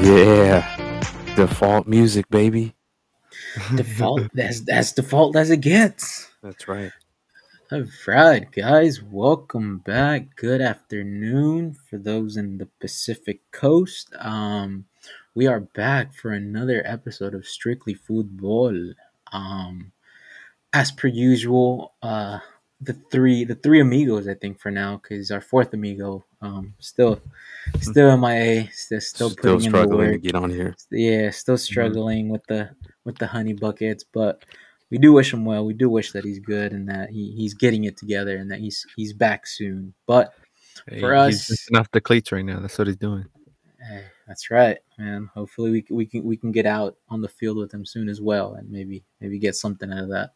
Yeah, default music, baby. Default. That's default as it gets. That's right. All right, guys, welcome back. Good afternoon for those in the Pacific Coast. We are back for another episode of Strictly Football. Um, as per usual, the three amigos, I think for now, because our fourth amigo, still MIA, still Still putting in the struggling to work. get on here. Yeah, still Mhm. struggling with the honey buckets, but we do wish him well. We do wish that he's good and that he's getting it together and that he's back soon. But for He's us, lifting off the cleats right now. That's what he's doing. that's right, man. Hopefully we can get out on the field with him soon as well, and maybe get something out of that.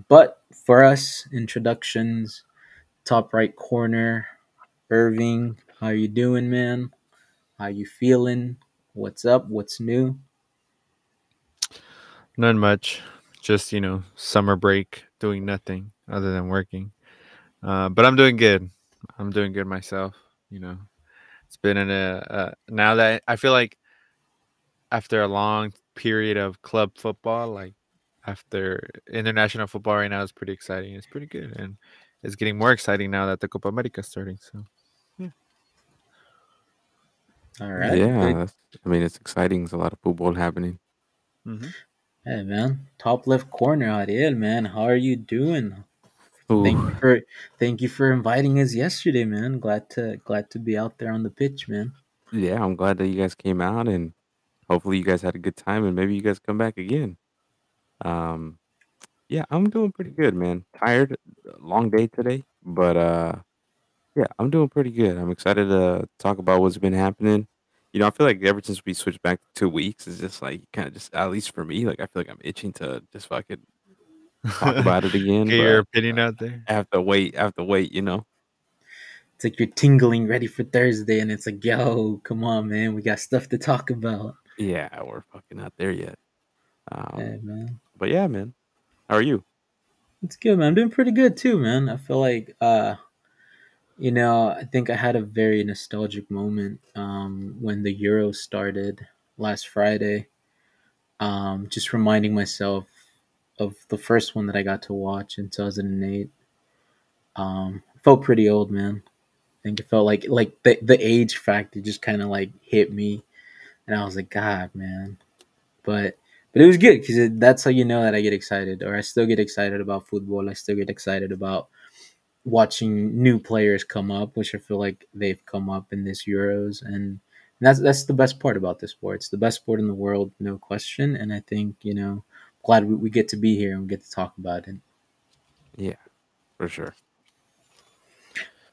But for us, introductions, top right corner, Irving. How you doing, man? How you feeling? What's up? What's new? Not much. Just, summer break, doing nothing other than working. But I'm doing good. I'm doing good myself. You know, it's been now that I feel like after a long period of club football, like after international football right now is pretty exciting. It's pretty good. And it's getting more exciting now that the Copa America is starting. So, yeah. All right, Yeah, good. I mean, it's exciting. There's a lot of football happening. Hmm. Hey man, top left corner, Ariel, man. How are you doing? Ooh, Thank you for inviting us yesterday, man. Glad to be out there on the pitch, man. yeah, I'm glad that you guys came out and hopefully you guys had a good time and maybe you guys come back again. Um, yeah, I'm doing pretty good, man. Tired, long day today, but yeah, I'm doing pretty good. I'm excited to talk about what's been happening. I feel like ever since we switched back to 2 weeks, it's just like kind of just at least for me, like I feel like I'm itching to just fucking talk about it again, Get your but opinion out there. I have to wait. It's like you're tingling, ready for Thursday, and it's like, yo, come on, man. We got stuff to talk about. Yeah, we're fucking not there yet. Hey Um, man, but yeah, man. How are you? it's good, man. I'm doing pretty good too, man. I feel like, I think I had a very nostalgic moment when the Euro started last Friday. Just reminding myself of the first one that I got to watch in 2008. Felt pretty old, man. I think it felt like the age factor just kind of like hit me, and I was like, God, man. But it was good because that's how you know that I get excited, or I still get excited about football. I still get excited about watching new players come up, which I feel like they've come up in this Euros, and that's the best part about this sport. It's the best sport in the world, no question. And I think glad we get to be here and we get to talk about it. Yeah, for sure.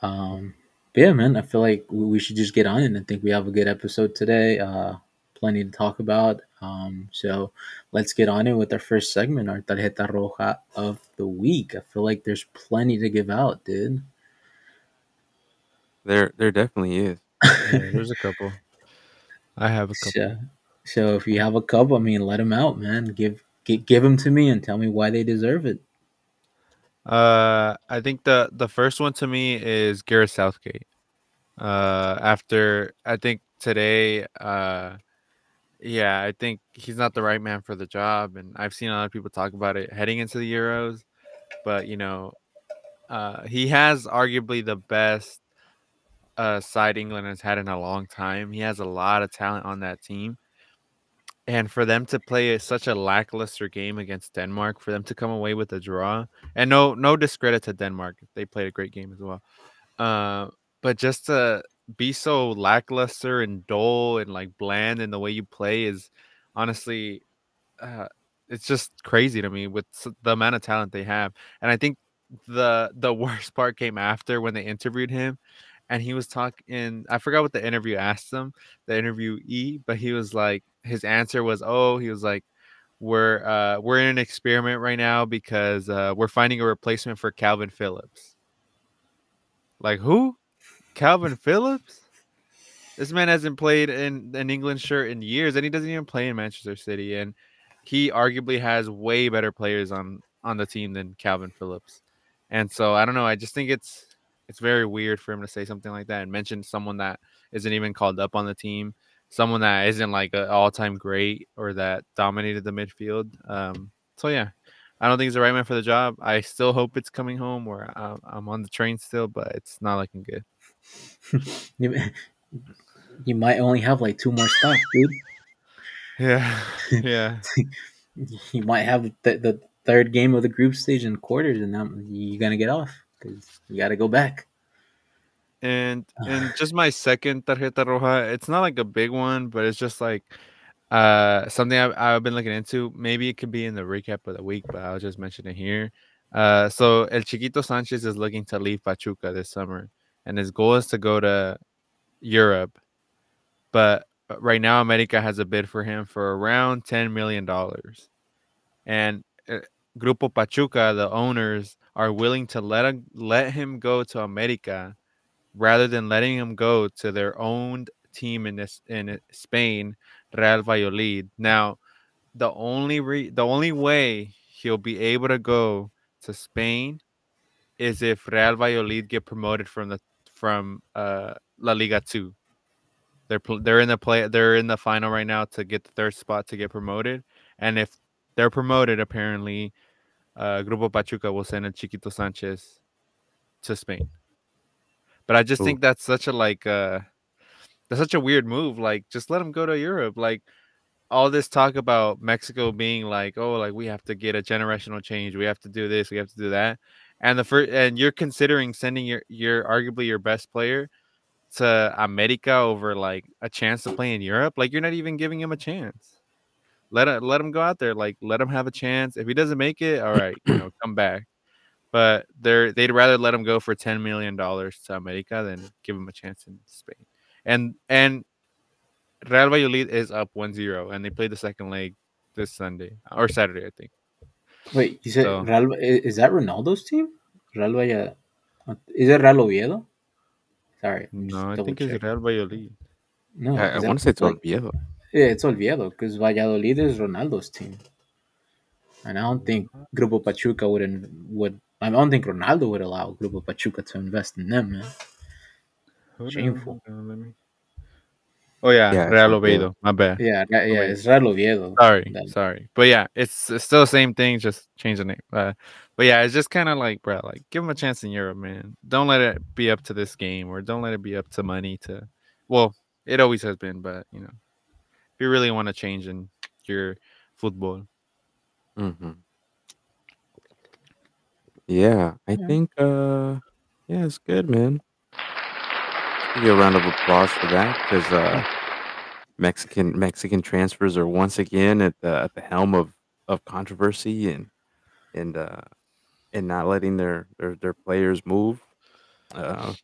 Um, but yeah, man, I feel like we should just get on it. And I think we have a good episode today. Plenty to talk about. So let's get on it with our first segment, our tarjeta roja of the week. I feel like there's plenty to give out, dude. There definitely is. Yeah, there's a couple. I have a couple. so, so if you have a couple, I mean, let them out, man. Give them to me and tell me why they deserve it. I think the first one to me is Gareth Southgate. After I think today, yeah, I think he's not the right man for the job, and I've seen a lot of people talk about it heading into the Euros. But he has arguably the best side England has had in a long time. He has a lot of talent on that team. And for them to play such a lackluster game against Denmark, for them to come away with a draw, and no discredit to Denmark, they played a great game as well. Uh, but just to be so lackluster and dull and like bland in the way you play is honestly, uh, it's just crazy to me with the amount of talent they have. And I think the worst part came after when they interviewed him, and he was talking. I forgot what the interview asked him, the interviewee, but he was like, his answer was, "Oh, he was like, we're in an experiment right now because we're finding a replacement for Calvin Phillips." Like who? Calvin Phillips? This man hasn't played in an England shirt in years, and he doesn't even play in Manchester City. And he arguably has way better players on the team than Calvin Phillips. And so I don't know. I just think it's very weird for him to say something like that and mention someone that isn't even called up on the team. someone that isn't like an all-time great or that dominated the midfield. So yeah, I don't think he's the right man for the job. I still hope it's coming home, or I'm on the train still, but it's not looking good. you, you might only have like 2 more stops, dude. Yeah, yeah. You might have the third game of the group stage in quarters, and now you're gonna get off because you got to go back. And just my second tarjeta roja, it's not like a big one, but it's just like something I've been looking into. Maybe it could be in the recap of the week, but I'll just mention it here. So El Chiquito Sanchez is looking to leave Pachuca this summer, and his goal is to go to Europe. But right now, America has a bid for him for around $10 million, and Grupo Pachuca, the owners, are willing to let him go to America rather than letting him go to their own team in Spain, Real Valladolid. Now, the only way he'll be able to go to Spain is if Real Valladolid get promoted from La Liga 2. They're in the final right now to get the third spot to get promoted, and if they're promoted, apparently, Grupo Pachuca will send a Chiquito Sanchez to Spain. But I just Ooh. think that's such a that's such a weird move. Like, just let him go to Europe. Like, all this talk about Mexico being like, oh, like we have to get a generational change. We have to do this. We have to do that. And you're considering sending your arguably your best player to America over like a chance to play in Europe. Like, you're not even giving him a chance. Let him go out there. Like, let him have a chance. If he doesn't make it, all right, come back. But they'd rather let him go for $10 million to America than give him a chance in Spain. And Real Valladolid is up 1-0, and they play the second leg this Sunday or Saturday, I think. Wait, you said So Real? Is that Ronaldo's team? Real Valladolid? Is it Real Oviedo? Sorry, I'm no, just I double think it's check. Real Valladolid. No, I because want to say it's like Oviedo. yeah, it's Oviedo because Valladolid is Ronaldo's team, and I don't think Grupo Pachuca would. I don't think Ronaldo would allow Grupo Pachuca to invest in them, man. Shameful. Hold on, let me. Oh yeah, Yeah, it's Real Oviedo. Oviedo. My bad. Yeah, Oviedo. it's Real Oviedo. Sorry, That, sorry, but yeah, it's still the same thing. Just change the name. But yeah, it's just kind of like, bro, like give him a chance in Europe, man. Don't let it be up to this game, or don't let it be up to money. Well, it always has been, but if you really want to change in your football. Hmm. Yeah, I yeah. think yeah, it's good, man. Give you a round of applause for that because Mexican transfers are once again at the helm of controversy and uh and not letting their players move because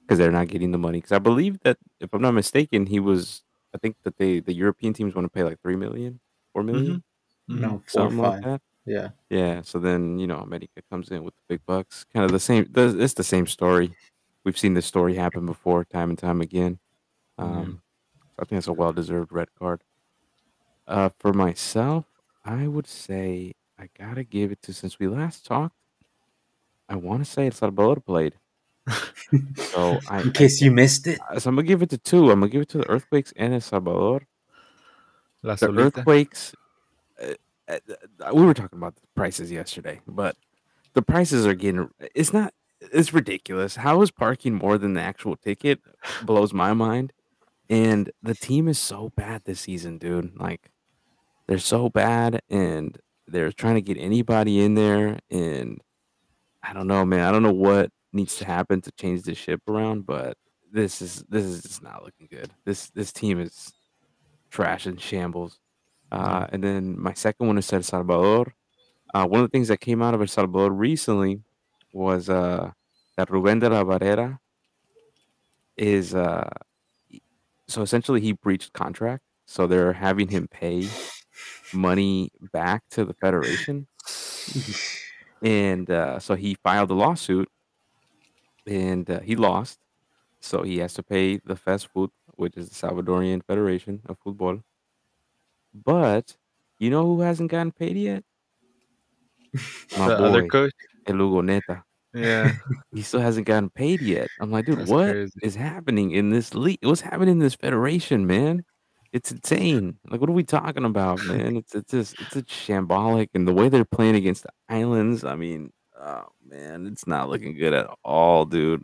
they're not getting the money. Because I believe that if I'm not mistaken, I think that the European teams want to pay like 3 million, 4 million, Mm-hmm. Mm-hmm. No, 4 or something like 5. that. Yeah. Yeah, so then, America comes in with the big bucks. Kind of the same. It's the same story. We've seen this story happen before, time and time again. Yeah. So I think it's a well-deserved red card. For myself, I would say I gotta give it to since we last talked. I want to say El Salvador played. So In case you missed it. I'm gonna give it to two. I'm gonna give it to the Earthquakes and El Salvador. La The Solita. Earthquakes. Uh, we were talking about the prices yesterday, but the prices are getting. It's not. It's ridiculous. How is parking more than the actual ticket? Blows my mind. And the team is so bad this season, dude. Like they're so bad, and they're trying to get anybody in there. And I don't know, man. I don't know what needs to happen to change this ship around, but this is just not looking good. This team is trash and shambles. Yeah. And then my second one is El Salvador. One of the things that came out of El Salvador recently was that Ruben de la Barrera is e- so essentially he breached contract, so they're having him pay money back to the federation, and so he filed a lawsuit and he lost, so he has to pay the FESFUT, which is the Salvadorian Federation of Football. But you know who hasn't gotten paid yet? My The other boy, coach. El Hugo Neta. Yeah, He still hasn't gotten paid yet. I'm like, dude, that's what crazy. is happening in this league? What's happening in this federation, man? It's insane. Like, what are we talking about, man? It's shambolic, and the way they're playing against the islands. I mean, oh man, it's not looking good at all, dude.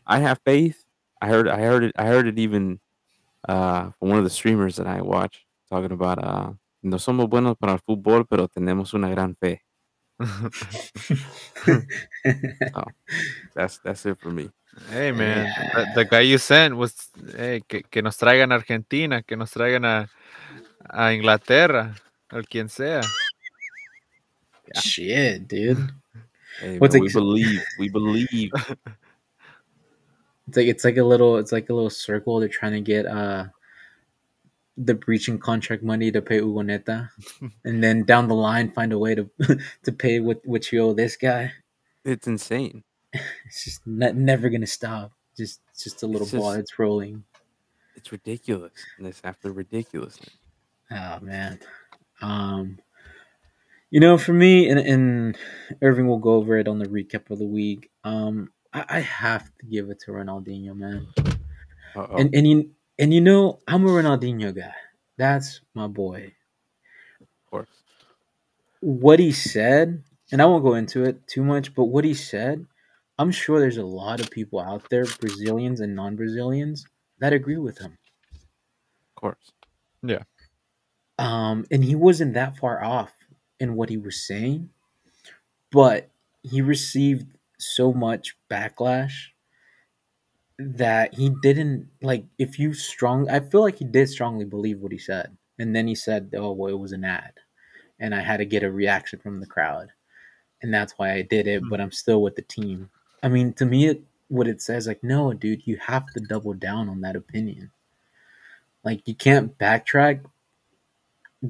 I have faith. I heard it even from one of the streamers that I watch talking about no somos buenos para el fútbol, pero tenemos una gran fe. So that's it for me. Hey man, Yeah. the guy you sent was hey, que nos traigan a Argentina, que nos traigan a Inglaterra, o quien sea. Yeah. Shit, dude. Hey What's man, like? we believe. We believe. It's like a little circle. They're trying to get the breaching contract money to pay Hugo Neta, and then down the line find a way to to pay what you owe this guy. It's insane. It's just never gonna stop. Just a little It's ball. just It's rolling. it's ridiculousness after ridiculousness. Oh man. Um, you know, for me, and Irving will go over it on the recap of the week. I have to give it to Ronaldinho, man. Uh-oh. And you know, I'm a Ronaldinho guy. That's my boy. Of course. What he said, and I won't go into it too much, but what he said, I'm sure there's a lot of people out there, Brazilians and non-Brazilians, that agree with him. Of course. Yeah. And he wasn't that far off in what he was saying, but he received so much backlash that he didn't like. If you strong, I feel like he did strongly believe what he said, and then he said, "Oh, well, it was an ad, and I had to get a reaction from the crowd, and that's why I did it. But I'm still with the team." I mean, to me, what it says, like, no, dude, you have to double down on that opinion. Like, you can't backtrack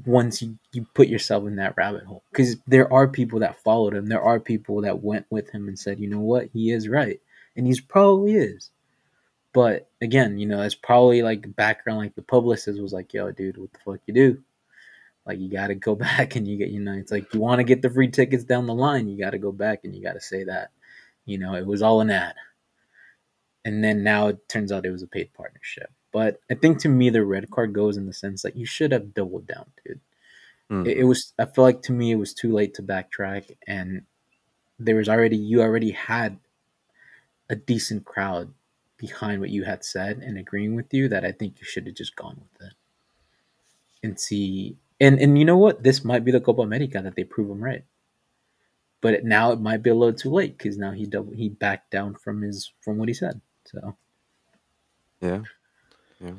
once you put yourself in that rabbit hole, because there are people that followed him, there are people that went with him and said, you know what, he is right, and he's probably is. But again, you know, it's probably like background, like the publicist was like, yo, dude, what the fuck you do? Like, you got to go back and you get, you know, it's like, you want to get the free tickets down the line, you got to go back and you got to say that, you know, it was all an ad. And then now it turns out it was a paid partnership. But I think to me, the red card goes in the sense that you should have doubled down, dude. It Mhm. was, I feel like to me, it was too late to backtrack. And there was already, you already had a decent crowd behind what you had said and agreeing with you, that I think you should have just gone with it and see. And you know what? This might be the Copa America that they prove him right. But now it might be a little too late, because now he backed down from what he said. So Yeah. Yeah.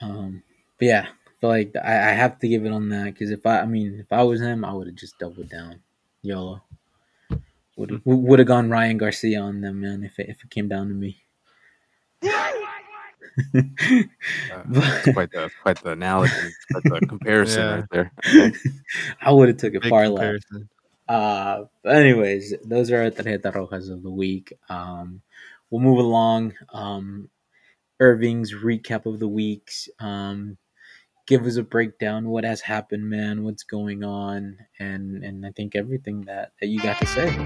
but yeah, I feel like I have to give it on that, because if I was him, I would have just doubled down, YOLO. Would have gone Ryan Garcia on them, man. If it came down to me. That's But quite the analogy. It's quite the comparison right Yeah. there. Okay. I would have took it Big far left. comparison. But anyways, those are our tarjeta rojas of the week. We'll move along. Irving's recap of the weeks. Give us a breakdown. What has happened, man? What's going on? And I think everything that you got to say.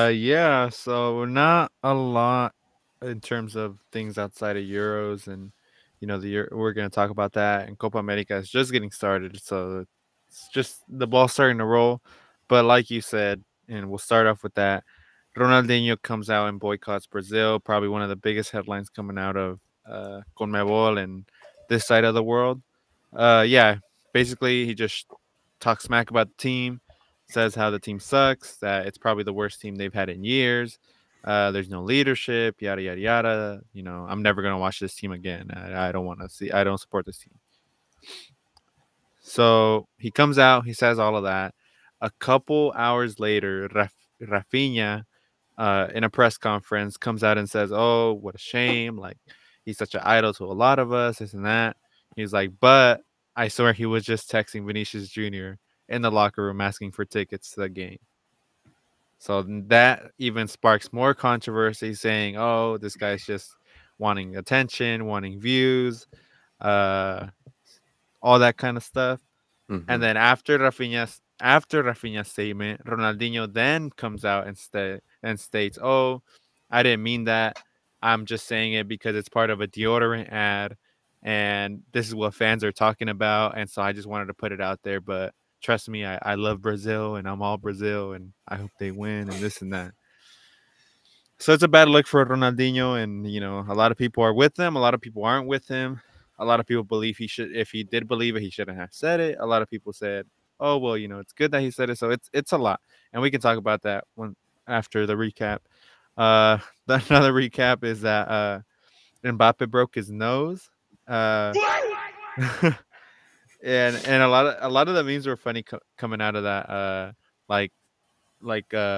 Yeah, so not a lot in terms of things outside of Euros, and we're gonna talk about that. And Copa America is just getting started, so it's just the ball starting to roll. But like you said, and we'll start off with that. Ronaldinho comes out and boycotts Brazil, probably one of the biggest headlines coming out of CONMEBOL and this side of the world. Yeah, basically he just talks smack about the team, says how the team sucks, that it's probably the worst team they've had in years. There's no leadership, yada yada yada. I'm never gonna watch this team again. I don't want to see. I don't support this team. So he comes out, he says all of that. A couple hours later, Rafinha, in a press conference, comes out and says, "Oh, what a shame! Like he's such an idol to a lot of us, this and that." He's like, "But I swear he was just texting Vinicius Jr. in the locker room asking for tickets to the game." So that even sparks more controversy, saying, "Oh, this guy's just wanting attention, wanting views, uh, all that kind of stuff." And Mhm. then after Rafinha's statement, Ronaldinho then comes out and states, "Oh, I didn't mean that. I'm just saying it because it's part of a deodorant ad, and this is what fans are talking about, and so I just wanted to put it out there. But trust me, I love Brazil, and I'm all Brazil, and I hope they win, and this and that. So it's a bad look for Ronaldinho, and a lot of people are with him, a lot of people aren't with him. A lot of people believe he should, if he did believe it, he shouldn't have said it. A lot of people said, "Oh well, it's good that he said it." So it's a lot, and we can talk about that when after the recap. Uh, another recap is that Mbappe broke his nose. Uh, and a lot of the memes were funny coming out of that. Like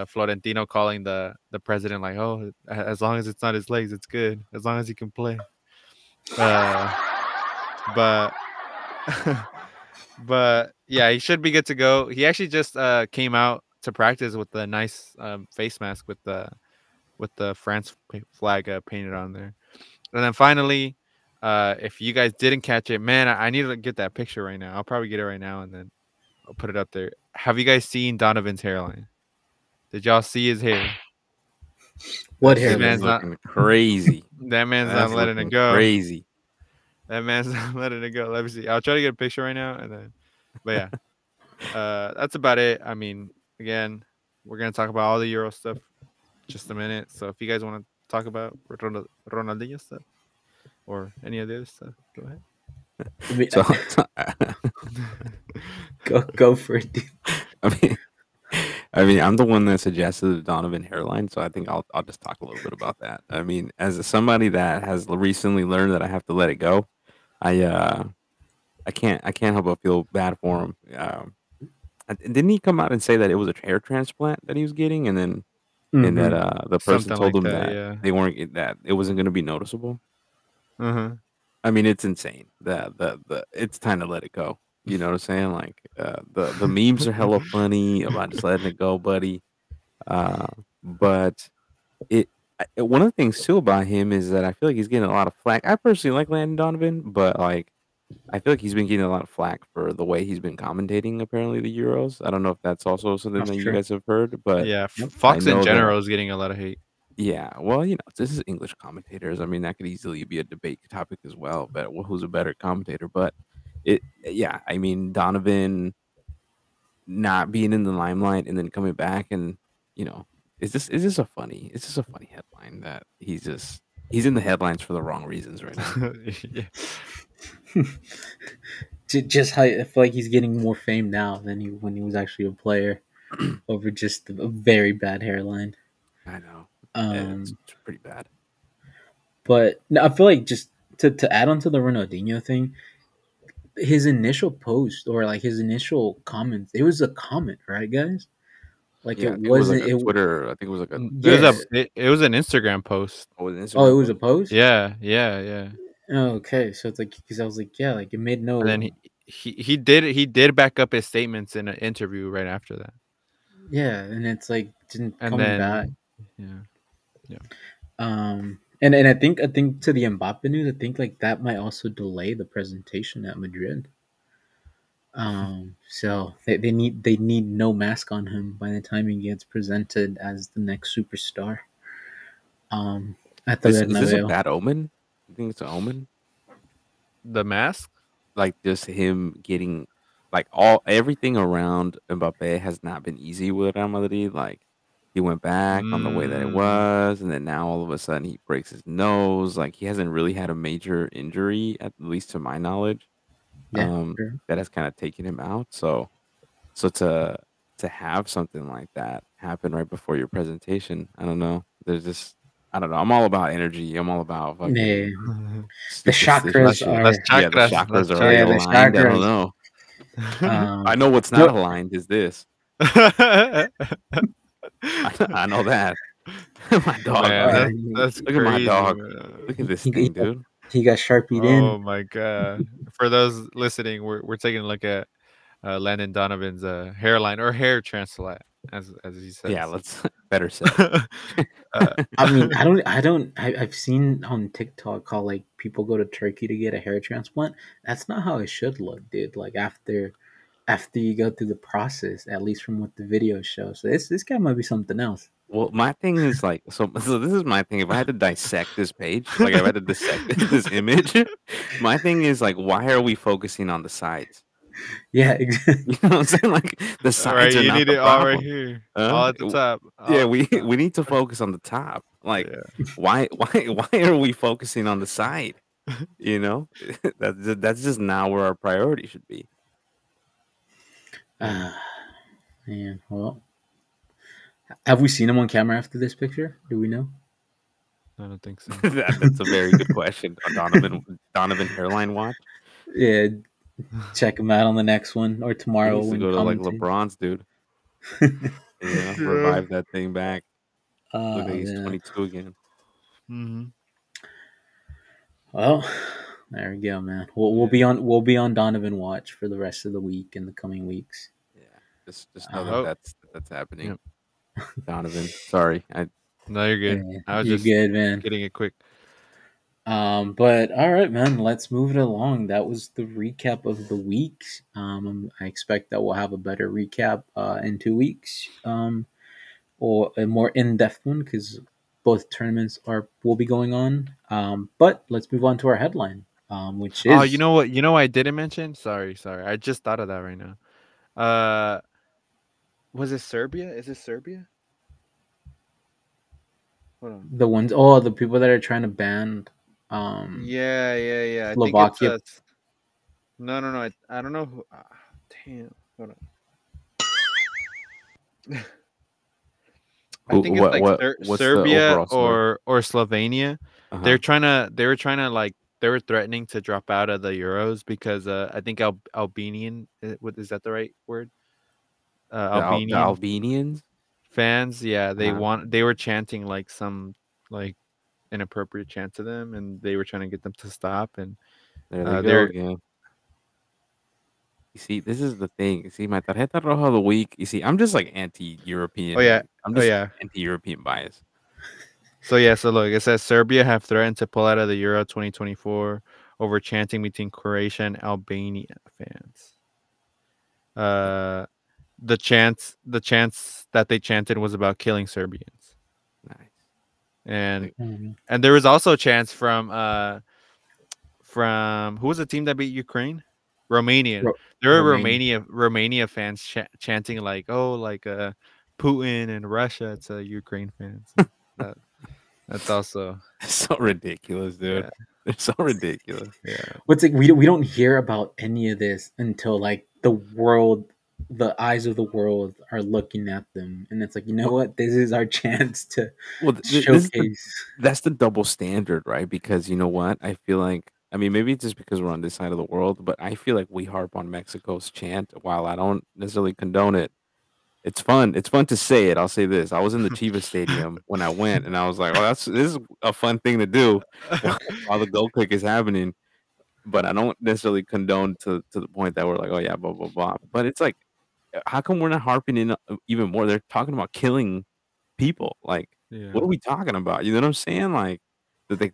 Florentino calling the president like, "Oh, as long as it's not his legs, it's good. As long as he can play." Uh, but but yeah, he should be good to go. He actually just came out to practice with a nice face mask with the France flag painted on there. And then finally, if you guys didn't catch it, man, I need to get that picture right now. I'll probably get it right now and then I'll put it up there. Have you guys seen Donovan's hairline? Did y'all see his hair? What That This shit is man's hairline? not. looking crazy. That man's not That's letting it looking go. crazy. That man's not letting it go. Let me see. I'll try to get a picture right now, and then, but yeah, that's about it. I mean, again, we're gonna talk about all the Euro stuff just a minute. So if you guys want to talk about Ronaldinho stuff or any of the other stuff, go ahead. I mean, So, go for it, dude. I mean, I'm the one that suggested the Donovan hairline, so I think I'll just talk a little bit about that. I mean, as somebody that has recently learned that I have to let it go, I I can't help but feel bad for him. Didn't he come out and say that it was a hair transplant that he was getting, and that Mm-hmm. the person Something told like him that, that yeah. they weren't that it wasn't going to be noticeable? Uh-huh. I mean, it's insane. The it's time to let it go. You know what I'm saying? Like the memes are hella funny about just letting it go, buddy. Uh, but it one of the things too about him is that I feel like he's getting a lot of flack. I personally like Landon Donovan, but like I feel like he's been getting a lot of flack for the way he's been commentating apparently the Euros. I don't know if that's also something That's that you true. guys have heard, but Yeah, Yep. I Fox in know that general is getting a lot of hate. yeah, well, this is English commentators. I mean, that could easily be a debate topic as well, but who's a better commentator? But yeah, I mean, Donovan not being in the limelight and then coming back and, you know, it's just a funny headline that he's in the headlines for the wrong reasons right now. Yeah. Just how I feel like he's getting more fame now than he when he was actually a player over just a very bad hairline. I know. Um, It's pretty bad. but no, I feel like just to add on to the Ronaldinho thing, his initial post or like his initial comments, it was a comment, right, guys? Like Yeah, it I think it was like wasn't. a It Twitter. I think it was like a It was yeah. it was an Instagram post. oh, was it Oh, it Instagram was a post? post. Yeah, yeah, yeah. Oh, okay, so it's like because I was like, yeah, like it made And then no. he did back up his statements in an interview right after that. Yeah, and it's like didn't And coming back. then yeah. Yeah. And I think to the Mbappe news, I think like that might also delay the presentation at Madrid. So they need no mask on him by the time he gets presented as the next superstar. At the Is this a Bernabeu. bad omen? You think it's an omen? The mask? Like just him getting like all everything around Mbappe has not been easy with Real Madrid. Like he went back on the way that it Mm, was, and then now all of a sudden he breaks his nose. Like he hasn't really had a major injury, at least to my knowledge, Yeah, sure. that has kind of taken him out. So to have something like that happen right before your presentation, I don't know. There's just I don't know. I'm all about energy. I'm all about Yeah, fucking the superstitious chakras shit. las are Yeah, the chakras, las chakras are already yeah the aligned. I don't chakras. know. I Um, know what's not no, aligned is this. chakras. I know that. My dog, Man, man. that's Look at my crazy, dog. man. Look at this he, he thing, dude. he got sharpied in. Oh my god. For those listening, we're taking a look at Landon Donovan's hairline or hair transplant, as he Yeah, says. let's better said. uh, I mean, I've seen on TikTok how like people go to Turkey to get a hair transplant. That's not how it should look, dude. Like after you go through the process, at least from what the video shows. So this guy might be something else. Well, my thing is like so this is my thing. If I had to dissect this page, like if I had to dissect this image, my thing is like, why are we focusing on the sides? Yeah, You know what I'm saying? Like the All right, sides are you not need the it all right problem. here, Huh? all at the top, all Yeah, at the top. we need to focus on the top. Like Yeah. why are we focusing on the side? You know? That's just not where our priority should be. You know? ah, man. Well, have we seen him on camera after this picture? Do we know? I don't think so. That's a very good question. Donovan hairline watch. Yeah, check him out on the next one or He tomorrow needs to when go to like commenting. LeBron's dude. You know, Yeah. revive that thing back. Look like he's Man. 22 again. Hmm. Well, there we go, man. Yeah. We'll be on Donovan watch for the rest of the week and the coming weeks. Yeah, just know that Um, Oh, that's happening. yep. Donovan, sorry. No, you're good. yeah, I was you're just good, man. getting it quick. But all right, man. Let's move it along. That was the recap of the week. I expect that we'll have a better recap in 2 weeks, or a more in depth one because both tournaments are will be going on. But let's move on to our headline, which Oh, you is know what? You know what I didn't mention? Sorry, sorry. I just thought of that right now. Uh, was it Serbia? Is it Serbia? Hold on. the ones. Oh, the people that are trying to ban um, Yeah, yeah, yeah. I think it's Slovakia. no, no, no. I don't know who. Damn. Hold on. I Who think it's like what's the Serbia overall story? or Slovenia. Uh-huh. They were trying to like they were threatening to drop out of the Euros because I think Albanian is that the right word? The Albanian Albanians? fans, yeah, Uh-huh. they were chanting like some like inappropriate chant to them, and they were trying to get them to stop. And There they go they're again. You see, this is the thing. You see, my tarjeta roja of the week. You see, I'm just like oh yeah, anti-European. I'm oh just yeah. anti-European bias. So yeah, so look, it says Serbia have threatened to pull out of the Euro 2024 over chanting between Croatia and Albania fans. Uh, the chants that they chanted was about killing Serbians, Nice. and Like, there was also chants from who was the team that beat Ukraine? Romania. There were Romania. Romania fans chanting like, "Oh, like Putin and Russia to Ukraine fans." And that that's also it's so ridiculous, dude. yeah, They're so ridiculous. yeah. What's like we don't hear about any of this until like the eyes of the world are looking at them, and it's like, you know Well, what, this is our chance to well, this is showcase. that's the double standard, right? Because you know what? I feel like I mean, maybe it's just because we're on this side of the world, but I feel like we harp on Mexico's chant while I don't necessarily condone it. It's fun. It's fun to say it. I'll say this. I was in the Chivas Stadium when I went, and I was like, "Oh, this is a fun thing to do while the goal kick is happening." But I don't necessarily condone to the point that we're like, "Oh yeah, blah blah blah." But it's like, how come we're not harping in even more? They're talking about killing people. Like, what Yeah. are we talking about? You know what I'm saying? Like,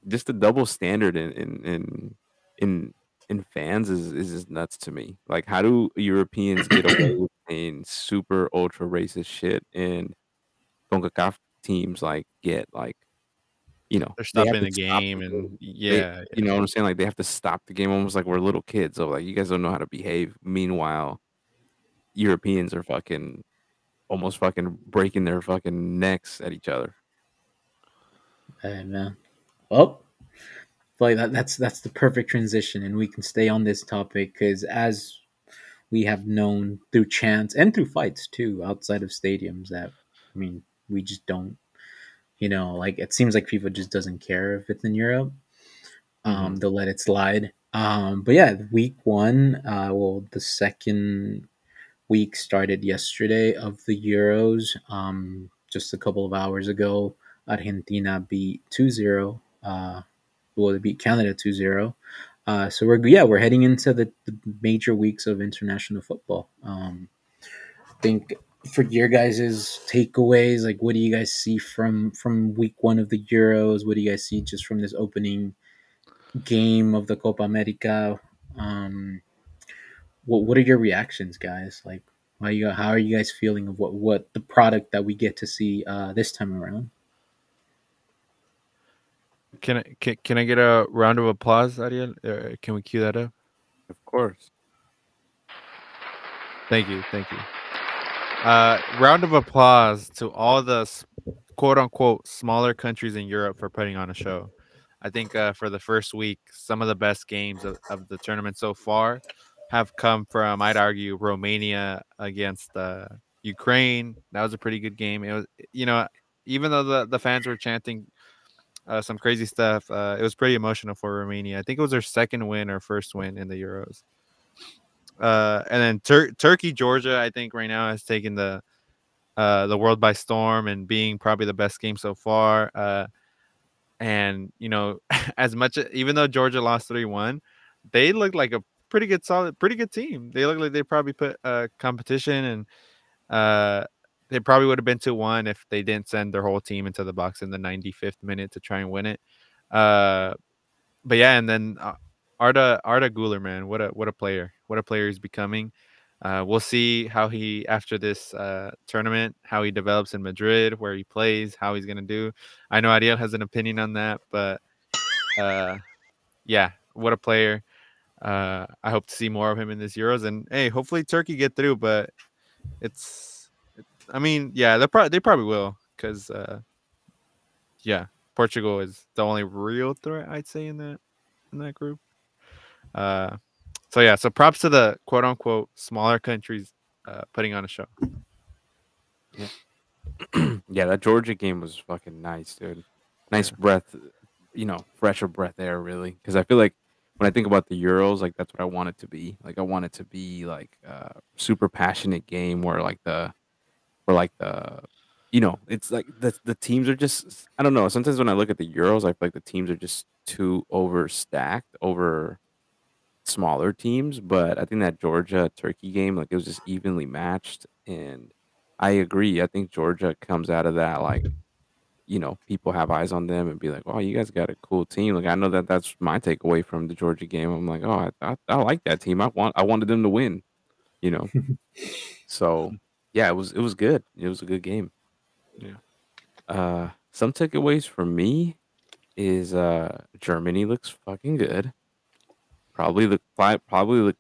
just the double standard in in fans is just nuts to me. Like, how do Europeans get away with saying super ultra racist shit and CONCACAF teams like get like They're they have stopping to the stop game, the and game. They yeah, you yeah. know what I'm saying? Like they have to stop the game almost like we're little kids. So like you guys don't know how to behave. Meanwhile, Europeans are fucking almost fucking breaking their fucking necks at each other. Hey, man. Well, like that's the perfect transition, and we can stay on this topic because as we have known through chants and through fights too outside of stadiums that, I mean, we just don't, like it seems like FIFA just doesn't care if it's in Europe. Mhm. They'll let it slide. But yeah, week one, well, the second week started yesterday of the Euros. Just a couple of hours ago, Argentina beat 2-0. Well, they beat Canada 2-0. So we're heading into the major weeks of international football. I think for your guys' takeaways, like what do you guys see from week one of the Euros? What do you guys see just from this opening game of the Copa America? What are your reactions, guys? Like, How are you guys feeling of what the product that we get to see this time around? Can I get a round of applause, Ariel? Can we cue that up? Of course. Thank you, thank you. Round of applause to all the quote unquote smaller countries in Europe for putting on a show. I think for the first week, some of the best games of the tournament so far have come from, I'd argue, Romania against Ukraine. That was a pretty good game. It was, even though the fans were chanting some crazy stuff, it was pretty emotional for Romania. I think it was their second win or first win in the Euros. And then Turkey, Georgia, I think right now has taken the world by storm and being probably the best game so far. And as much even though Georgia lost 3-1, they looked like a pretty good team. They look like they probably put competition, and they probably would have been 2-1 if they didn't send their whole team into the box in the 95th minute to try and win it. But yeah, and then Arda Guler, man, what a player! What a player he's becoming. We'll see how he after this tournament, how he develops in Madrid, where he plays, how he's gonna do. I know Ariel has an opinion on that, but yeah, what a player. I hope to see more of him in this Euros, and hey, hopefully Turkey get through. But I mean, yeah, they probably will, because yeah, Portugal is the only real threat, I'd say, in that group. So yeah, so props to the quote unquote smaller countries putting on a show. Yeah, that Georgia game was fucking nice, dude. Nice Yeah. breath, fresher breath air, really. Because I feel like when I think about the Euros, like that's what I want it to be. Like I want it to be like a super passionate game where it's like the teams are just, I don't know. Sometimes when I look at the Euros, I feel like the teams are just too overstacked over smaller teams. But I think that Georgia Turkey game, like it was just evenly matched, and I agree. I think Georgia comes out of that like people have eyes on them and be like, "Oh, you guys got a cool team." Like I know that that's my takeaway from the Georgia game. I'm like, "Oh, I like that team. I wanted them to win." You know. So yeah, it was good. It was a good game. Yeah. Some takeaways for me is Germany looks fucking good. Probably the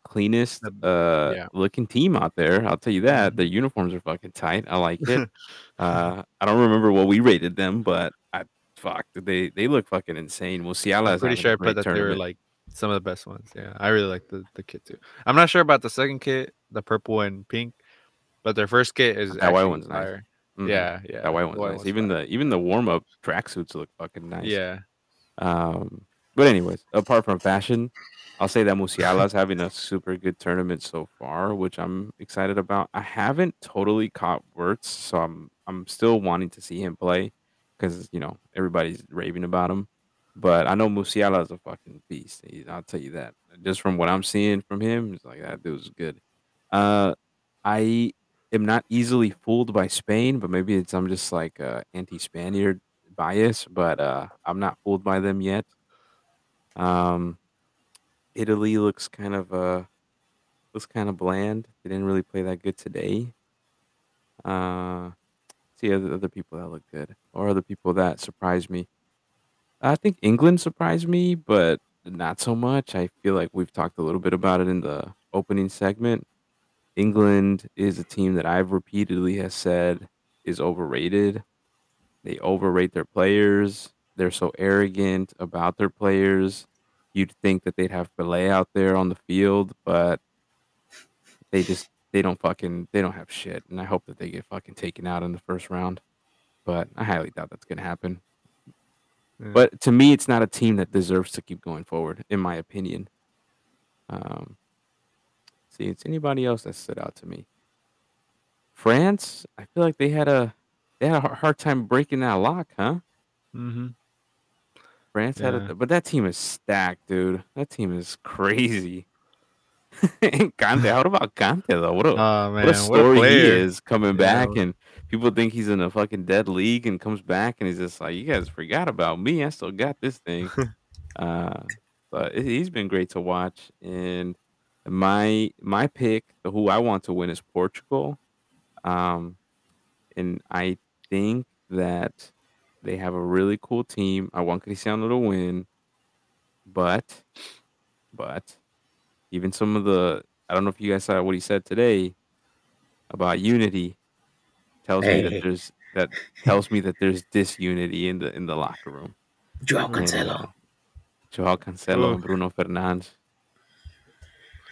cleanest Yeah. looking team out there. I'll tell you that. The uniforms are fucking tight. I like it. I don't remember what we rated them, but they look fucking insane. Musiala I'm is pretty having a sure I put great that they were tournament. like some of the best ones. Yeah, I really like the kit too. I'm not sure about the second kit, the purple and pink, but their first kit is That white actually one's nice. fire. Hmm. Yeah, That yeah, white the one's white nice. one's Even fire. the warm up tracksuits look fucking nice. Yeah, Um, but anyways, apart from fashion, I'll say that Musiala's having a super good tournament so far, which I'm excited about. I haven't totally caught Wirtz, so I'm still wanting to see him play because everybody's raving about him. But I know Musiala is a fucking beast. I'll tell you that. Just from what I'm seeing from him, it's like that dude's good. Uh, I am not easily fooled by Spain, but maybe I'm just like anti-Spaniard bias, but I'm not fooled by them yet. Um, Italy looks kind of bland. They didn't really play that good today. Uh, see other people that look good or other people that surprised me. I think England surprised me, but not so much. I feel like we've talked a little bit about it in the opening segment. England is a team that I've repeatedly has said is overrated. They overrate their players. They're so arrogant about their players. You'd think that they'd have Pelé out there on the field, but they don't have shit. And I hope that they get fucking taken out in the first round. But I highly doubt that's gonna happen. yeah. But to me, it's not a team that deserves to keep going forward, in my opinion. Um, see, it's anybody else that stood out to me. France, I feel like they had a hard time breaking that lock, huh? Mm-hmm. France had Yeah. it, but that team is stacked, dude. That team is crazy. And Kante, how about Kante though? Oh What a man, what a story he player! is coming Yeah, back, and people think he's in a fucking dead league, and comes back, and he's just like, you guys forgot about me. I still got this thing. Uh, but he's been great to watch, and My pick, who I want to win, is Portugal. Um, and I think that they have a really cool team. I want Cristiano to win, but but even some of the I don't know if you guys saw what he said today about unity tells me that Hey, there's disunity in the locker room. Joao And Cancelo. Joao Cancelo Oh, and Bruno Fernandes,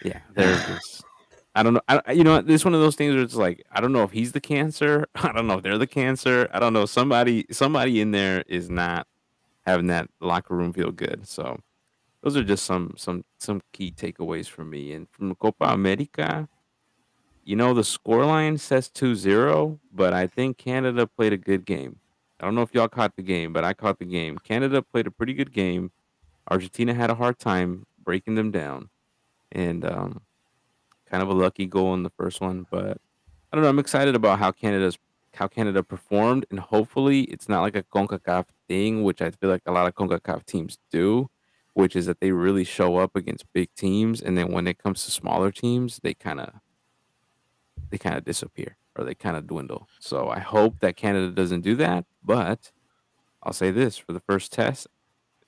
yeah, they're just I don't know. You know, it's one of those things where it's like I don't know if he's the cancer. I don't know if they're the cancer. I don't know. Somebody in there is not having that locker room feel good. So those are just some key takeaways for me. And from Copa America, you know, the scoreline says 2-0, but I think Canada played a good game. I don't know if y'all caught the game, but I caught the game. Canada played a pretty good game. Argentina had a hard time breaking them down, and kind of a lucky goal in the first one. But I don't know. I'm excited about how Canada performed, and hopefully it's not like a Concacaf thing, which I feel like a lot of Concacaf teams do, which is that they really show up against big teams, and then when it comes to smaller teams, they kind of disappear or they kind of dwindle. So I hope that Canada doesn't do that. But I'll say this for the first test,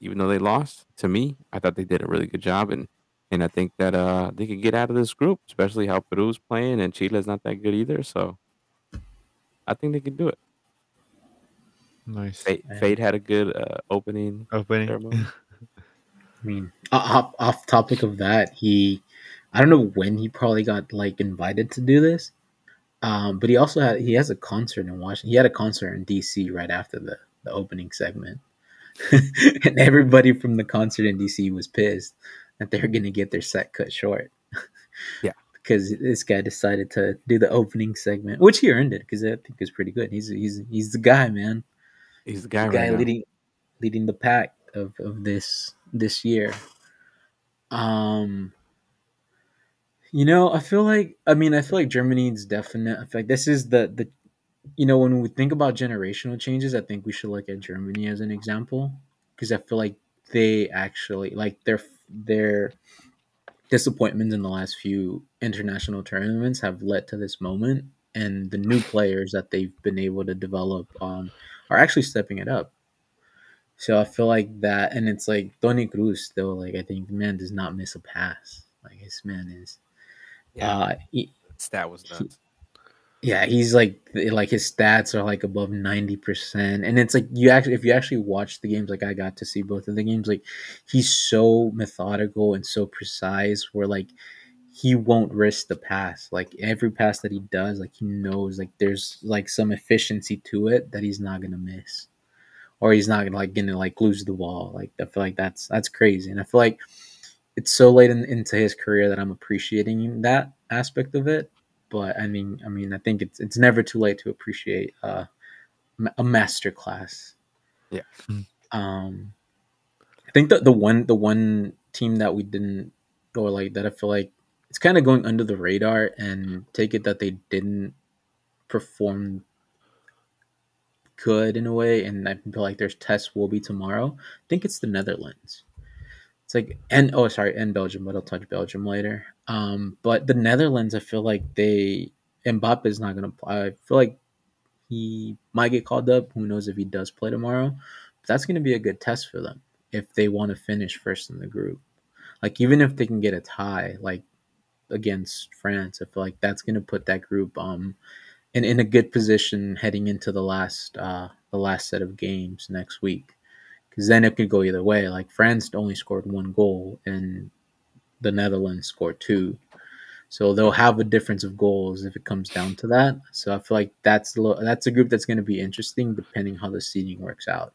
even though they lost, to me, I thought they did a really good job, and I think that they could get out of this group, especially how Peru's playing and Chile's not that good either. So I think they can do it. nice Fate had a good opening opening. ceremony. I mean, off topic of that, I don't know when he probably got like invited to do this. But he has a concert in Washington. He had a concert in DC right after the opening segment, and everybody from the concert in DC was pissed that they were gonna get their set cut short Yeah, because this guy decided to do the opening segment, which he earned it because I think it's pretty good. He's the guy, man. he's the He's guy the right guy now. leading the pack of this year. Um, I feel like Germany's definite. I feel like this is the when we think about generational changes, I think we should look at Germany as an example because I feel like they actually like their disappointments in the last few international tournaments have led to this moment, and the new players that they've been able to develop are actually stepping it up. So I feel like that, and it's like Tony Cruz still like I think the man does not miss a pass. Like his man is, Yeah, uh, that stat was nuts. yeah, he's like his stats are like above 90%. And it's like you actually if you actually watch the games, like I got to see both of the games, like he's so methodical and so precise where like he won't risk the pass. Like every pass that he does, like he knows like there's like some efficiency to it that he's not gonna miss. Or he's not gonna like lose the ball. Like I feel like that's crazy. And I feel like it's so late into his career that I'm appreciating that aspect of it. But I think it's never too late to appreciate a master class. Yeah, Um, I think that the one team that we didn't or like that I feel like it's kind of going under the radar and take it that they didn't perform good in a way, and I feel like their test will be tomorrow. I think it's the Netherlands. It's like and Belgium, but I'll touch Belgium later. But the Netherlands, I feel like Mbappe is not gonna play. I feel like he might get called up. Who knows if he does play tomorrow? But that's gonna be a good test for them if they want to finish first in the group. Like even if they can get a tie, like against France, I feel like that's gonna put that group in a good position heading into the last set of games next week. Because then it could go either way. Like France only scored one goal, and the Netherlands scored two. So they'll have a difference of goals if it comes down to that. So I feel like that's a group that's going to be interesting depending how the seeding works out.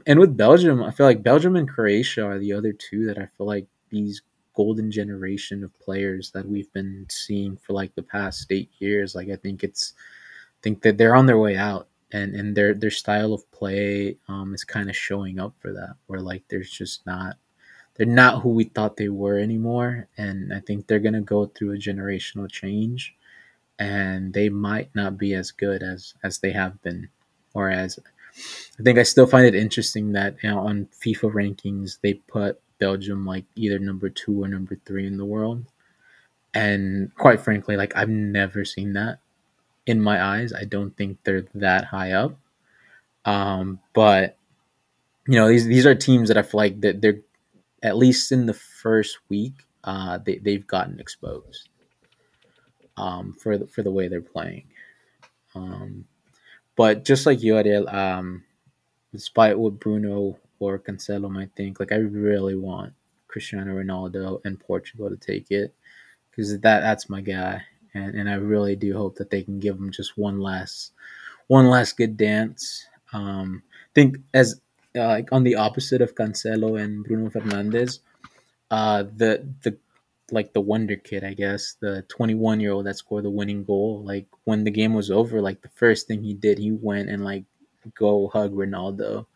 And with Belgium, I feel like Belgium and Croatia are the other two that I feel like these golden generation of players that we've been seeing for like the past 8 years. Like I think that they're on their way out, and their style of play is kind of showing up for that. Where like there's just not they're not who we thought they were anymore, and I think they're gonna go through a generational change, and they might not be as good as they have been, or as I think I still find it interesting that on FIFA rankings they put Belgium like either number 2 or number 3 in the world. And quite frankly, like I've never seen that in my eyes. I don't think they're that high up. But these are teams that I feel like that they're at least in the first week, they've gotten exposed for the way they're playing. Um, but just like you, Ariel, despite what Bruno or Cancelo might think, like I really want Cristiano Ronaldo and Portugal to take it because that's my guy, and I really do hope that they can give him just one last good dance. I think as like on the opposite of Cancelo and Bruno Fernandez, the like the wonder kid, I guess, the 21-year-old that scored the winning goal. Like when the game was over, like the first thing he did, he went and like go hug Ronaldo.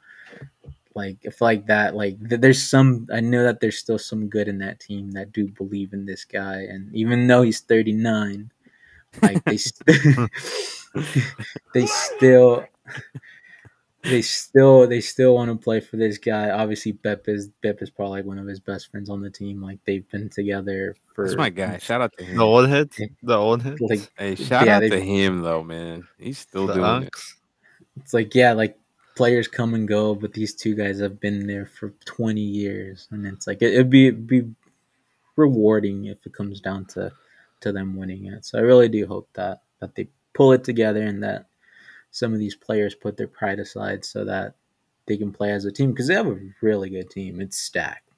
Like I feel like that. Like there's some. I know that there's still some good in that team that do believe in this guy, and even though he's 39, like they still they still want to play for this guy. Obviously, Pep is probably like one of his best friends on the team. Like they've been together That's my for guy. Shout out to The him. old heads, the old like heads, Hey, shout yeah, out they to him though, man. He's still the doing it. unks. it's like yeah, like players come and go, but these two guys have been there for 20 years, and it's like it'd be rewarding if it comes down to them winning it. So I really do hope that they pull it together and that some of these players put their pride aside so that they can play as a team because they have a really good team. It's stacked.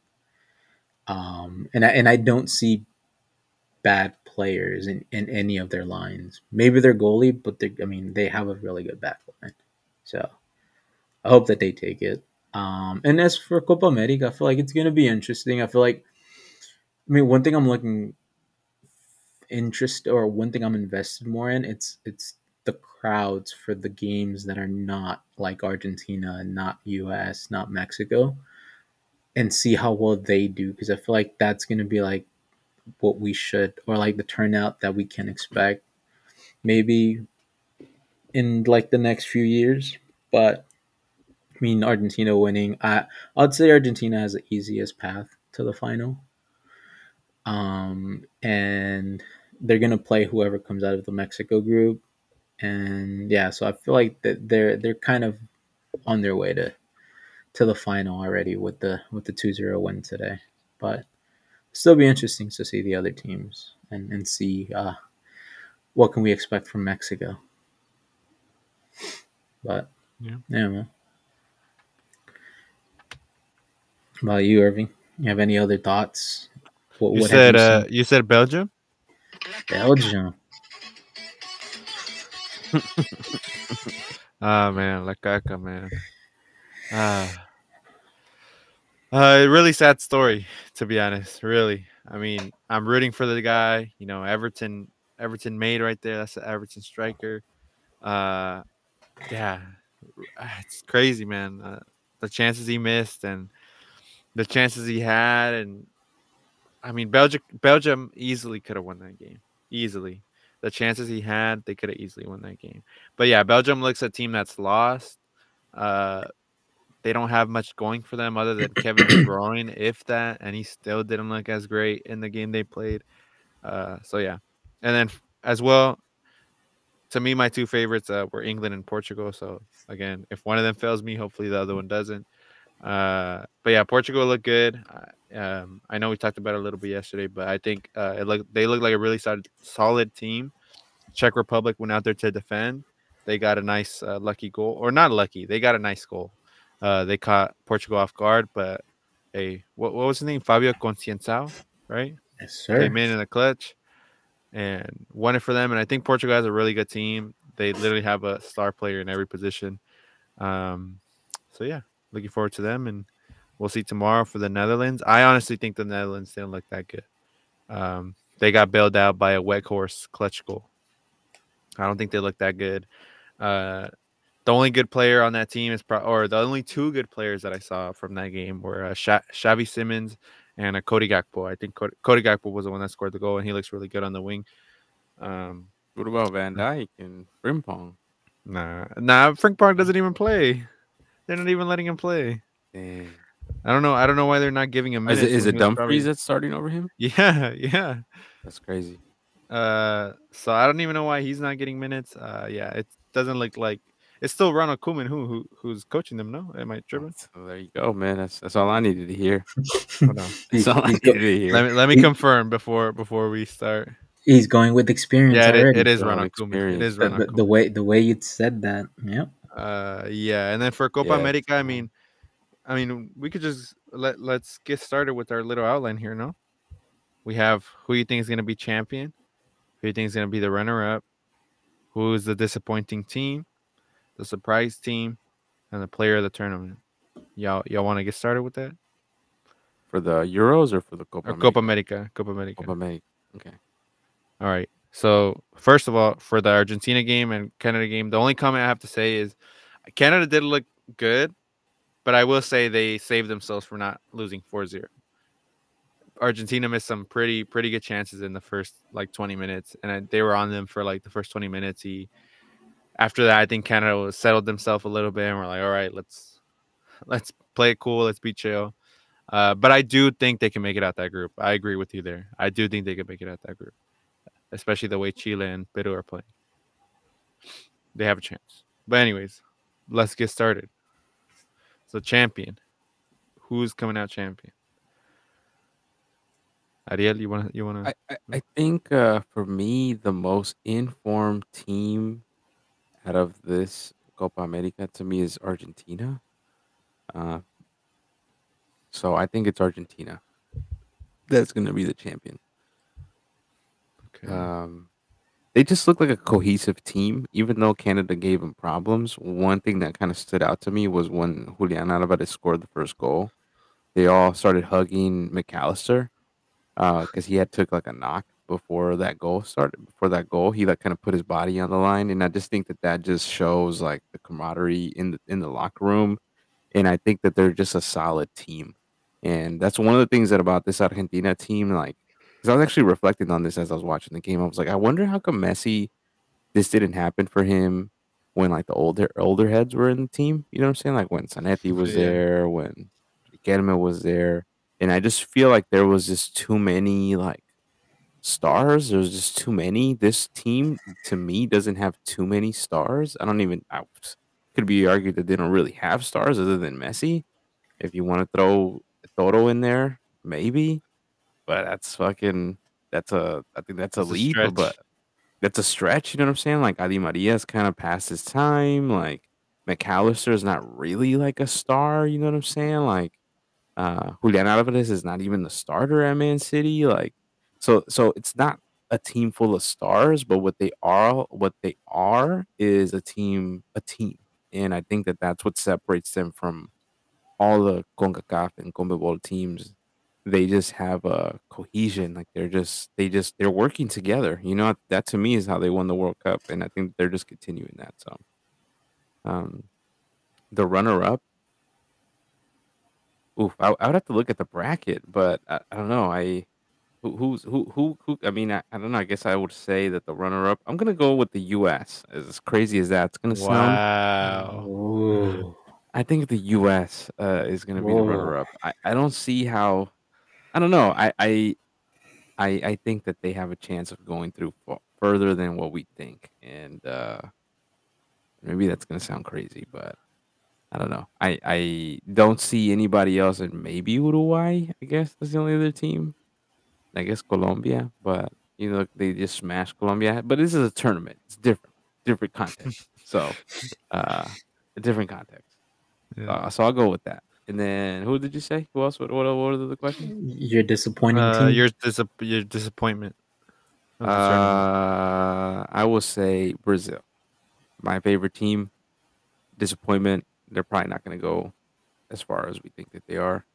And I don't see bad players in any of their lines. Maybe their goalie, but they have a really good back line. So I hope that they take it. And as for Copa America, I feel like it's gonna be interesting. I feel like one thing I'm looking interest or one thing I'm invested more in it's the crowds for the games that are not like Argentina, not US, not Mexico, and see how well they do because I feel like that's gonna be like what we should or like the turnout that we can expect maybe in like the next few years. But Argentina winning, I'd say Argentina has the easiest path to the final. And they're gonna play whoever comes out of the Mexico group, and yeah, so I feel like that they're kind of on their way to the final already with the 2-0 win today. But still be interesting to see the other teams and see what can we expect from Mexico. But Yeah. yeah, man. About you, Irving? You have any other thoughts? What have you seen? You said Belgium. Belgium. Ah man, La Caca, man. Ah, really sad story to be honest. Really, I mean, I'm rooting for the guy. You know, Everton made right there. That's the Everton striker. Uh, yeah, it's crazy, man. The chances he missed and the chances he had, and I mean, Belgium easily could have won that game. Easily, the chances he had, they could have easily won that game. But yeah, Belgium looks a team that's lost. Uh, they don't have much going for them other than Kevin De Bruyne, if that, and he still didn't look as great in the game they played. So yeah, and then as well, to me, my two favorites were England and Portugal. So again, if one of them fails me, hopefully the other one doesn't. But yeah, Portugal looked good. I know we talked about it a little bit yesterday, but I think they look like a really solid team. Czech Republic went out there to defend. They got a nice lucky goal, or not lucky. They got a nice goal. They caught Portugal off guard, but hey, what was his name? Fabio Conceição, right? Yes, Came sir. in the clutch and won it for them. And I think Portugal has a really good team. They literally have a star player in every position. Um, so yeah, looking forward to them, and we'll see tomorrow for the Netherlands. I honestly think the Netherlands didn't look that good. They got bailed out by a wet horse clutch goal. I don't think they look that good. Uh, the only good player on that team or the only two good players that I saw from that game were Xavi Simmons and Cody Gakpo. I think Cody Gakpo was the one that scored the goal, and he looks really good on the wing. Um, What about Van Dyke and Frimpong? nah, Frank Park doesn't even play. They're not even letting him play. Dang. I don't know. I don't know why they're not giving him Is it minutes is when it he was Dumfries probably. that's starting over him? Yeah, yeah. That's crazy. So I don't even know why he's not getting minutes. Yeah, it doesn't look like it's still Ronald Koeman who's coaching them. No, am I tripping? So there you go, man. That's all I needed to hear. Hold on. That's all I he's needed go, to hear. Let me he, confirm before we start. he's going with experience Yeah, it already. is Your own Ronald Koeman. It is experience, The, man. Ronald the, the Koeman. way the way you said that, yeah. Yeah, and then for Copa Yes, America, man. I mean, we could just let's get started with our little outline here. No, we have who you think is gonna be champion, who you think is gonna be the runner-up, who is the disappointing team, the surprise team, and the player of the tournament. Y'all want to get started with that? For the Euros or for the Copa Or Copa America? America, Copa Copa America. America. Okay. All right. So first of all, for the Argentina game and Canada game, the only comment I have to say is Canada did look good, but I will say they saved themselves from not losing 4-0. Argentina missed some pretty good chances in the first like 20 minutes, and they were on them for like the first 20 minutes. After that, I think Canada settled themselves a little bit, and we're like, all right, let's play it cool, let's be chill. But I do think they can make it out that group. I agree with you there. I do think they can make it out that group, especially the way Chile and Peru are playing. They have a chance. But anyways, let's get started. So champion, who's coming out champion? Ariel, you wanna? I think for me the most informed team out of this Copa America to me is Argentina. Uh, so I think it's Argentina that's going to be the champion. Okay. Um, they just look like a cohesive team, even though Canada gave them problems. One thing that kind of stood out to me was when Julian Alvarez scored the first goal. They all started hugging McAllister because he had took like a knock before that goal started. Before that goal, he like kind of put his body on the line, and I just think that that just shows like the camaraderie in the locker room, and I think that they're just a solid team, and that's one of the things that about this Argentina team, like, because I was actually reflecting on this as I was watching the game. I was like, I wonder how come Messi this didn't happen for him when like the older heads were in the team. You know what I'm saying? Like when Zanetti was Yeah. there, when Riquelme was there, and I just feel like there was just too many like stars. There's just too many. This team to me doesn't have too many stars. I don't even. Could be argued that they don't really have stars other than Messi. If you want to throw Toto in there, maybe, but that's fucking. That's a. I think that's a It's a leap, but stretch. that's a stretch, you know what I'm saying? Like Adi Maria's kind of past his time. Like McAllister is not really like a star, you know what I'm saying? Like Julian Alvarez is not even the starter at Man City. Like so it's not a team full of stars, but what they are is a team. And I think that that's what separates them from all the CONCACAF and CONMEBOL teams. They just have a cohesion, like they're working together. You know, that to me is how they won the World Cup, and I think they're just continuing that. So, um, the runner up, oof, I would have to look at the bracket, but I don't know. Who? I mean, I don't know. I guess I would say that the runner up. I'm gonna go with the U.S. As crazy as that's gonna sound, Wow. Oh, I think the U.S. Is gonna be the whoa. runner up. I don't see how. I don't know. I think that they have a chance of going through further than what we think, and maybe that's gonna sound crazy, but I don't know. I don't see anybody else, and maybe Uruguay. I guess that's the only other team. I guess Colombia, but they just smashed Colombia. But this is a tournament. It's different context. So, uh, a different context. Yeah. So I'll go with that. And then who did you say? Who else? What are the questions? Your disappointing team. Your disappointment of the tournament. I will say Brazil. My favorite team. Disappointment. They're probably not going to go as far as we think that they are.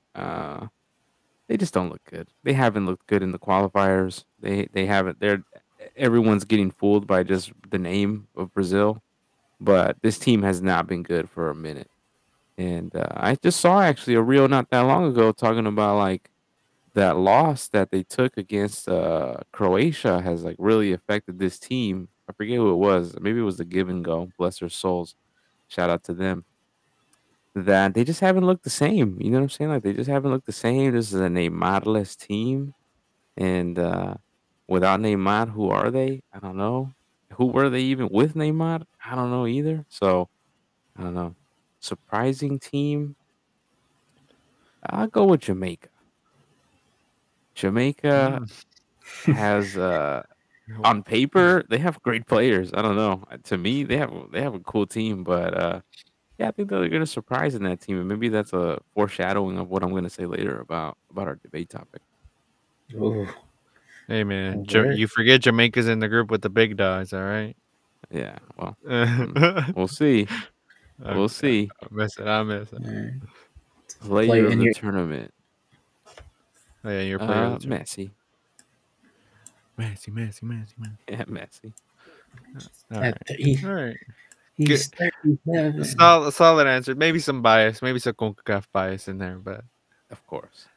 They just don't look good. They haven't looked good in the qualifiers. They haven't. Everyone's getting fooled by just the name of Brazil, but this team has not been good for a minute. And I just saw actually a reel not that long ago talking about like that loss that they took against Croatia has like really affected this team. I forget who it was. Maybe it was the Give and Go. Bless their souls. Shout out to them. that they just haven't looked the same. You know what I'm saying? Like they just haven't looked the same. This is a Neymarless team, and without Neymar, who are they? I don't know. Who were they even with Neymar? I don't know either. So I don't know. Surprising team. I'll go with Jamaica. Jamaica Mm. has on paper they have great players. I don't know. To me, they have a cool team, but yeah, I think they're gonna surprise in that team, and maybe that's a foreshadowing of what I'm gonna say later about our debate topic. Oh, Hey man, where? you forget Jamaica's in the group with the big dogs. All right. Yeah, well, I'm, we'll see. I'm We'll see. messing. I'm messing. Where? Player Play of in the your tournament, Oh, yeah, you're player of the tournament. Messi. Messi, Messi, Messi, Messi. Yeah, Messi. All at right. the, All right. Good. he's 37. Solid answer. Maybe some bias. Maybe some CONCACAF bias in there, but Of course.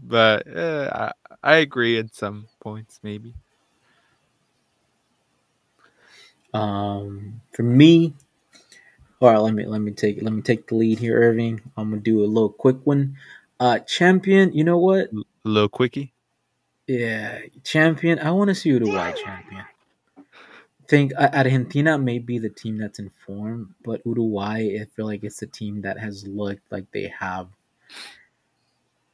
but I agree in some points. Maybe. For me, all right, let me take the lead here, Irving. I'm gonna do a little quick one. Champion, you know what? A little quickie. Yeah, champion. I want to see Uruguay champion. Think Argentina may be the team that's in form, but Uruguay, I feel like it's the team that has looked like they have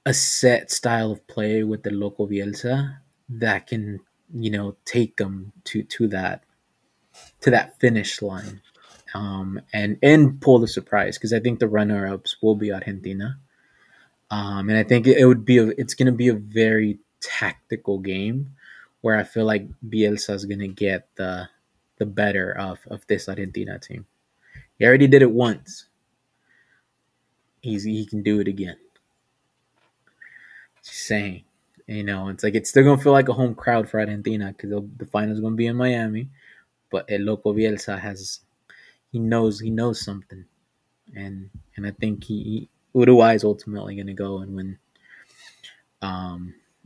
a set style of play with the local Bielsa that can, take them to that finish line, and pull the surprise because I think the runner ups will be Argentina, and I think it would be it's going to be a very tactical game where I feel like Bielsa is going to get the better of this Argentina team. He already did it once. He can do it again. Just saying. It's like it's still gonna feel like a home crowd for Argentina because the final's gonna be in Miami. But El Loco Bielsa he knows something, and I think Uruguay is ultimately gonna go and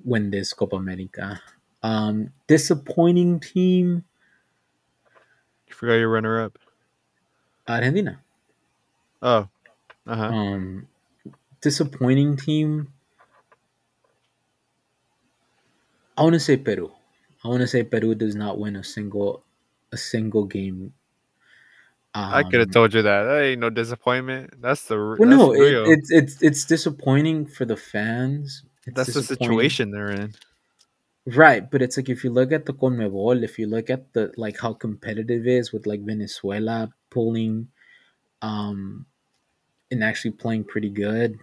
win this Copa America. Disappointing team, You forgot your runner up. Argentina. Oh. Uh huh. Um, Disappointing team. I want to say Peru. I want to say Peru does not win a single game. I could have Um, told you that. That ain't no disappointment. well, That's no, real. it's disappointing for the fans. It's That's the disappointing, situation they're in. right? But it's like if you look at the Conmebol, if you look at the like how competitive it is with like Venezuela pulling, um, and actually playing pretty good,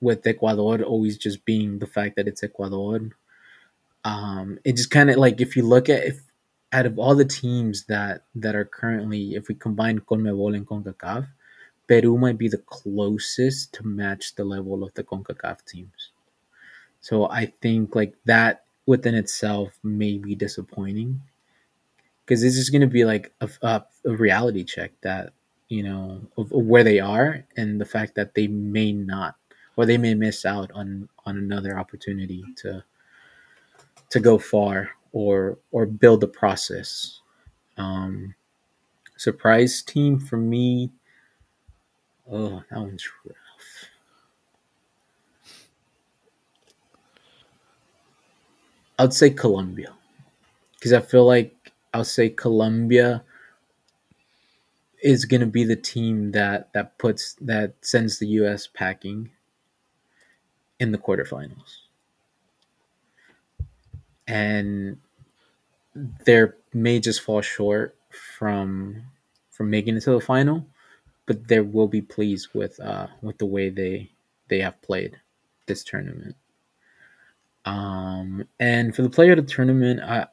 with Ecuador always just being the fact that it's Ecuador. It just kind of like if you look at if out of all the teams that are currently, if we combine CONMEBOL and CONCACAF, Peru might be the closest to match the level of the CONCACAF teams. So I think like that within itself may be disappointing because this is going to be like a reality check that of where they are and the fact that they may not or they may miss out on another opportunity to go far or build the process. Um, Surprise team for me. Oh, that one's rough. I'd say Colombia because I feel like I'll say Colombia is going to be the team that sends the U.S. packing in the quarterfinals, and they may just fall short from making it to the final, but they will be pleased with the way they have played this tournament. And for the player of the tournament, I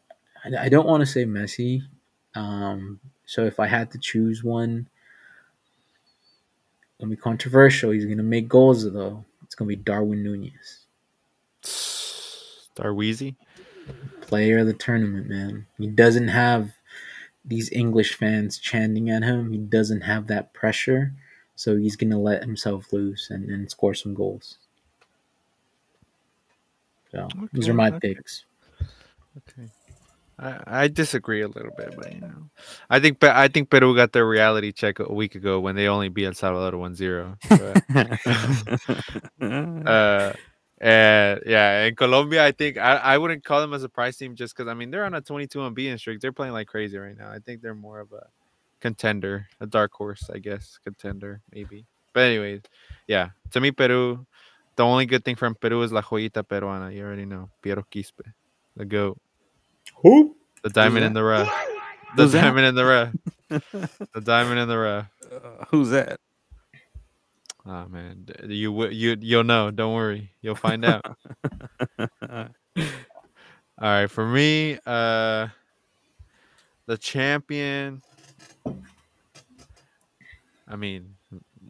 don't want to say Messi. So if I had to choose one, gonna be controversial. He's gonna make goals though. It's gonna be Darwin Nunez, Darweezy. player of the tournament. Man, he doesn't have these English fans chanting at him. He doesn't have that pressure, so he's gonna let himself loose and score some goals. So those are Okay. my Okay. picks. Okay. I disagree a little bit, but I think Peru got their reality check a week ago when they only beat El Salvador 1-0. But uh, and yeah, in Colombia, I think I wouldn't call them a surprise team just because I mean they're on a 22 unbeaten streak. They're playing like crazy right now. I think they're more of a contender, a dark horse, I guess, contender maybe. But anyways, yeah, to me, Peru. The only good thing from Peru is La Joyita Peruana. You already know, Piero Quispe, the goat. Who? The Who's diamond in that? the rough. The Who's that? diamond in the rough. The diamond in the rough. Who's that? Oh man, you'll know. Don't worry, you'll find out. All right, for me, the champion. I mean,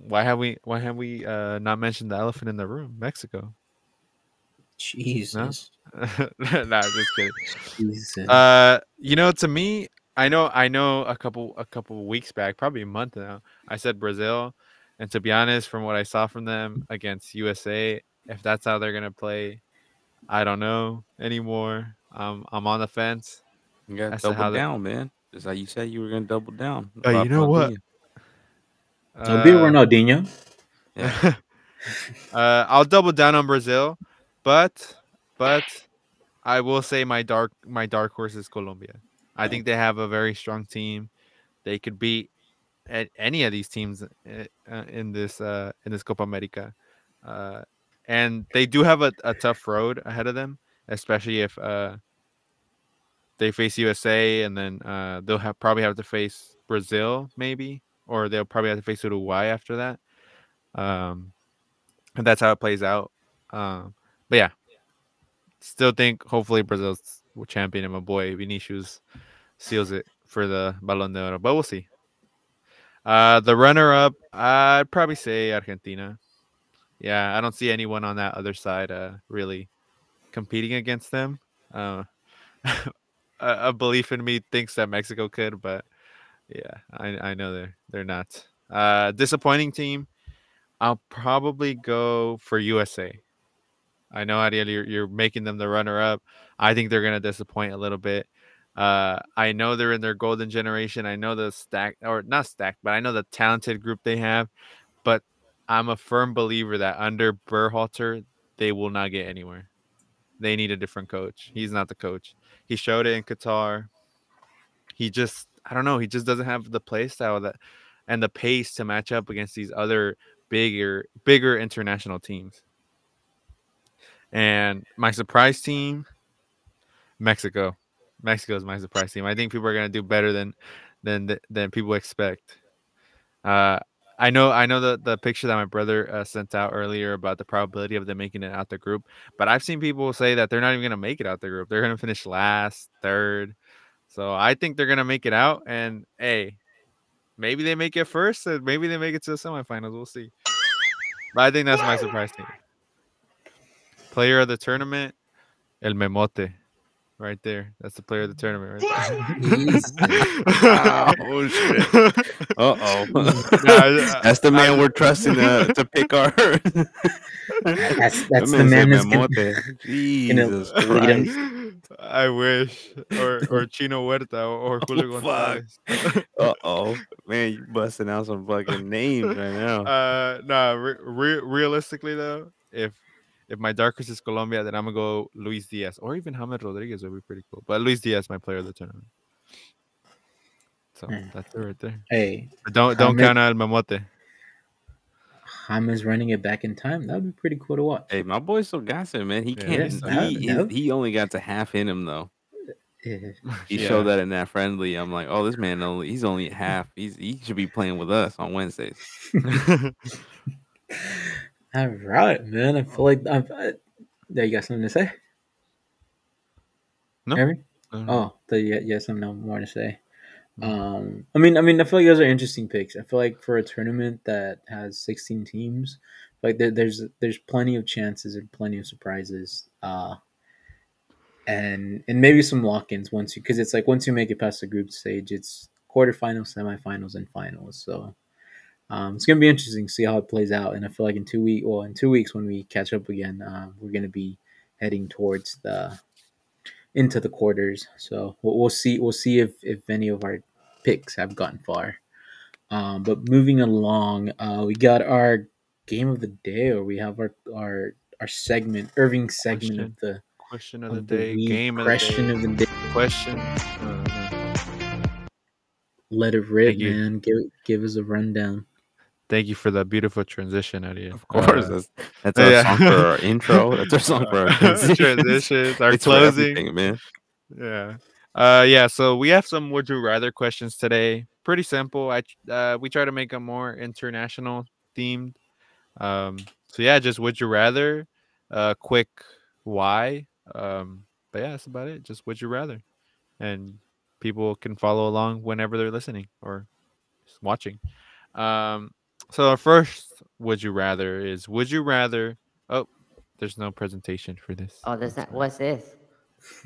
why have we not mentioned the elephant in the room? Mexico. No, Jesus. nah, just kidding. Jesus. To me, I know a couple weeks back, probably a month now, I said Brazil, and to be honest, from what I saw from them against USA, if that's how they're gonna play, I don't know anymore. I'm on the fence You gotta as to double how they. down, man. Just like you said you were gonna double down You about know what? Ronaldinho. Don't be Uh, Ronaldinho. Yeah. I'll double down on Brazil, but I will say my dark horse is Colombia. I think they have a very strong team. They could beat at any of these teams in this Copa America, uh, and they do have a tough road ahead of them, especially if they face USA, and then they'll probably have to face Brazil, maybe, or they'll probably have to face Uruguay after that. Um, and that's how it plays out. But yeah, still think hopefully Brazil's champion, and my boy Vinicius seals it for the Balón de Oro, but we'll see. The runner-up, I'd probably say Argentina. Yeah, I don't see anyone on that other side really competing against them. Uh, a belief in me thinks that Mexico could, but yeah, I know they're not. Disappointing team. I'll probably go for USA. I know, Ariel, you're making them the runner-up. I think they're gonna disappoint a little bit. I know they're in their golden generation. I know the stack or not stacked, but I know the talented group they have. But I'm a firm believer that under Berhalter, they will not get anywhere. They need a different coach. He's not the coach. He showed it in Qatar. He just, I don't know. He just doesn't have the play style that and the pace to match up against these other bigger international teams. And my surprise team, Mexico. Mexico is my surprise team. I think people are gonna do better than people expect. Uh, I know the picture that my brother sent out earlier about the probability of them making it out the group, but I've seen people say that they're not even gonna make it out the group. They're gonna finish last, third. So I think they're gonna make it out, and hey, maybe they make it first, and maybe they make it to the semifinals. We'll see. But I think that's my surprise team. Player of the tournament, El Memote. Right there. That's the player of the tournament Jesus. Oh shit. Uh-oh. Nah, That's the man we're trusting to pick our That's That the man said man that's gonna, Memote. gonna Jesus lead him. Christ. I wish. Or Chino Huerta or Julio Fuck. Gonzalez. Uh-oh. Man, you busting out some fucking names right now. Nah, realistically though, if my dark horse is Colombia, then I'm gonna go Luis Diaz or even James Rodriguez would be pretty cool. But Luis Diaz, my player of the tournament. So that's it right there. Hey, But don't James, count out El Mamote. James running it back in time. That would be pretty cool to watch. Hey, my boy still got it, man. He Yeah, can't he's he only got to half in him though. Yeah. He showed that in that friendly. I'm like, oh, this man he's only at half. He should be playing with us on Wednesdays. All right, man. I feel like there you got something to say. No. Hear me? Mhm. Oh, yes, something more to say. I mean, I feel like those are interesting picks. I feel like for a tournament that has 16 teams, like there's plenty of chances and plenty of surprises. And maybe some lock-ins once you because it's like once you make it past the group stage, it's quarterfinals, semifinals, and finals. So it's gonna be interesting to see how it plays out. And I feel like in 2 weeks when we catch up again, we're gonna be heading towards the into the quarters. So we'll see. We'll see if any of our picks have gotten far. But moving along, we got our game of the day, or we have our segment, Irving segment Question. Question of the of the day. week, Game of the question day. of the day. Question. Let it rip, Thank you. man. Give us a rundown. Thank you for that beautiful transition, Ariel. Of course, that's our song for Yeah. our intro. That's our song for our transitions. Transitions, our It's for closing. everything, man. Yeah. Yeah, so we have some would you rather questions today. Pretty simple. We try to make them more international themed. So yeah, just would you rather, quick why. But yeah, that's about it. Just would you rather. And people can follow along whenever they're listening or just watching. Um so our first would you rather is would you rather oh, there's no presentation for this. Oh, there's That's not. right. What's this?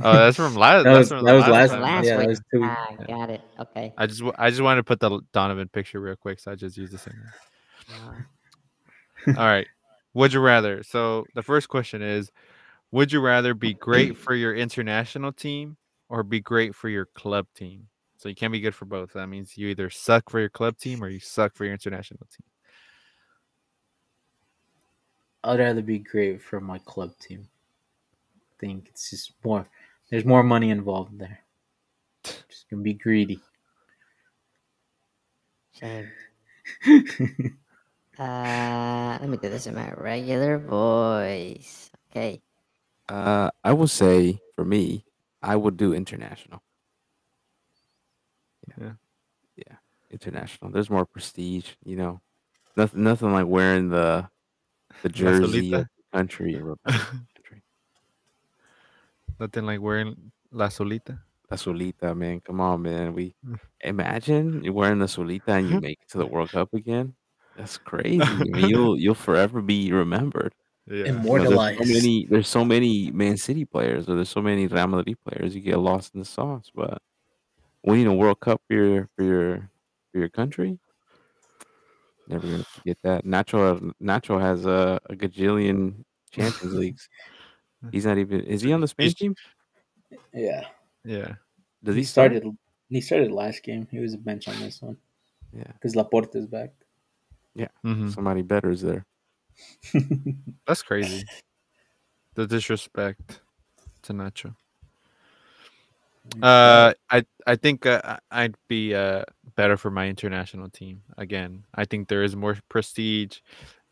Oh, that's from last. That That's was from that the was last Oh, last. from time. last Yeah, that week. was 2 weeks. Ah, Yeah. got it. Okay. I just wanted to put the Donovan picture real quick, so I just used the same Uh, one. All right. Would you rather? So the first question is: would you rather be great for your international team or be great for your club team? So you can't be good for both. That means you either suck for your club team or you suck for your international team. I'd rather be great for my club team. I think it's just more. There's more money involved there. Just gonna be greedy. same. Let me do this in my regular voice. Okay. I will say for me, I would do international. Yeah. Yeah, international. There's more prestige, you know. Nothing like wearing the La jersey of Solita. the country and representing the country. Nothing like wearing La Solita. La Solita, man. Come on, man. We imagine you wearing the Solita and you make it to the World Cup again. That's crazy. I mean, you'll forever be remembered. Yeah. You know, Immortalized. there's so many Man City players, or there's so many Real Madrid players. You get lost in the sauce, but winning a World Cup for your country, never gonna forget that. Nacho has a gajillion Champions Leagues. He's not even. Is he on the Spain He's- team? Yeah, yeah. Does he he start? started. He started last game. He was a bench on this one Yeah, because Laporte is back. yeah. Hmm. Somebody better is there. That's crazy. The disrespect to Nacho. I think I'd be better for my international team. Again, I think there is more prestige.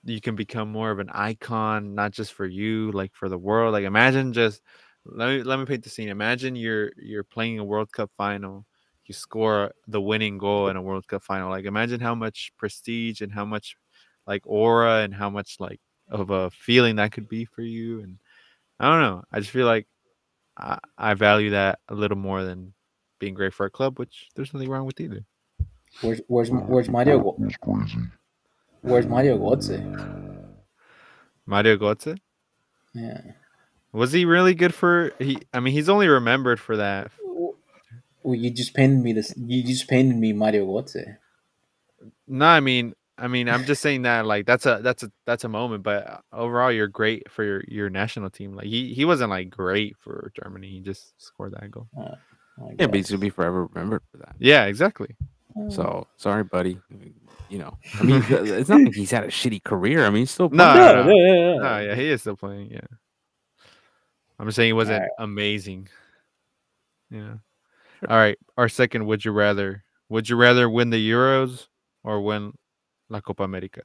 You can become more of an icon, not just for you, like for the world. Like imagine just let me paint the scene. Imagine you're playing a World Cup final. You score the winning goal in a World Cup final. Like imagine how much prestige and how much like aura and how much like of a feeling that could be for you. And I don't know. I just feel like I value that a little more than being great for a club, which there's nothing wrong with either. Where's Mario? Where's Mario Götze? Mario Götze, Yeah. was he really good for? I mean, he's only remembered for that. Well, you just painted me this. You just painted me Mario Götze. No, I'm just saying that like that's a moment, but overall, you're great for your national team. Like he wasn't like great for Germany. He just scored that goal. I Yeah, but he's guess. gonna be forever remembered for that. Yeah, exactly. So sorry, buddy. You know, I mean, it's not like he's had a shitty career. I mean, he's still No, playing. no, no. yeah. No, yeah, he is still playing. Yeah, I'm just saying he wasn't Alright. amazing. Yeah. All right. Our second would you rather? Would you rather win the Euros or win La Copa America?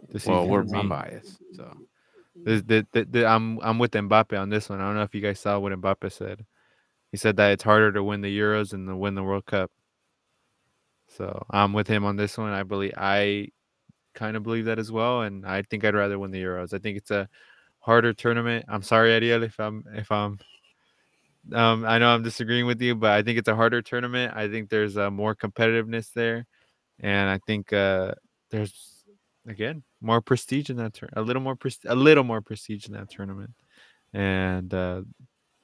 This Well, easy we're for I'm me. biased, so I'm with Mbappe on this one. I don't know if you guys saw what Mbappe said. He said that it's harder to win the Euros than to win the World Cup. So I'm with him on this one. I kind of believe that as well, and I think I'd rather win the Euros. I think it's a harder tournament. I'm sorry, Ariel, if I'm I know I'm disagreeing with you, but I think it's a harder tournament. I think there's more competitiveness there, and I think there's again more prestige in that a little more a little more prestige in that tournament, and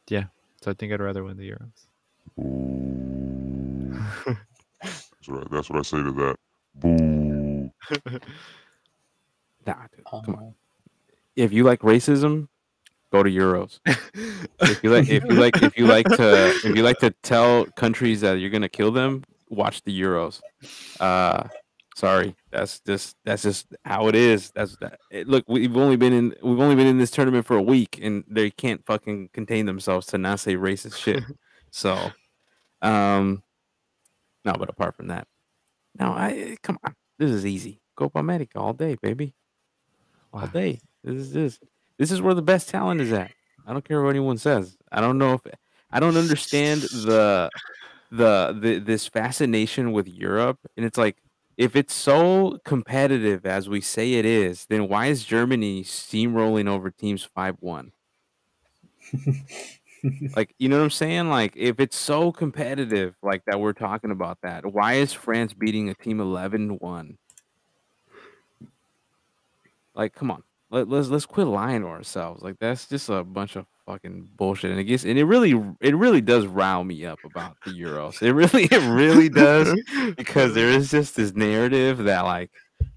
yeah, so I think I'd rather win the Euros. Boo. That's what I say to that. Boo. nah, dude, come on. if you like racism, go to Euros. If you like to tell countries that you're gonna kill them, watch the Euros. Uh, sorry, that's just how it is. Look, we've only been in this tournament for a week, and they can't fucking contain themselves to not say racist shit. So, um, no, but apart from that, no, I come on, this is easy. Copa America all day, baby, all Wow. day. This is where the best talent is at. I don't care what anyone says. I don't know if I don't understand this fascination with Europe, and it's like if it's so competitive as we say it is, then why is Germany steamrolling over teams 5-1? Like, you know what I'm saying? Like, if it's so competitive like that, we're talking about that. Why is France beating a team 11-1? Like, come on. Let's quit lying to ourselves. Like, that's just a bunch of fucking bullshit. And it really does rile me up about the Euros. It really does, because there is just this narrative that like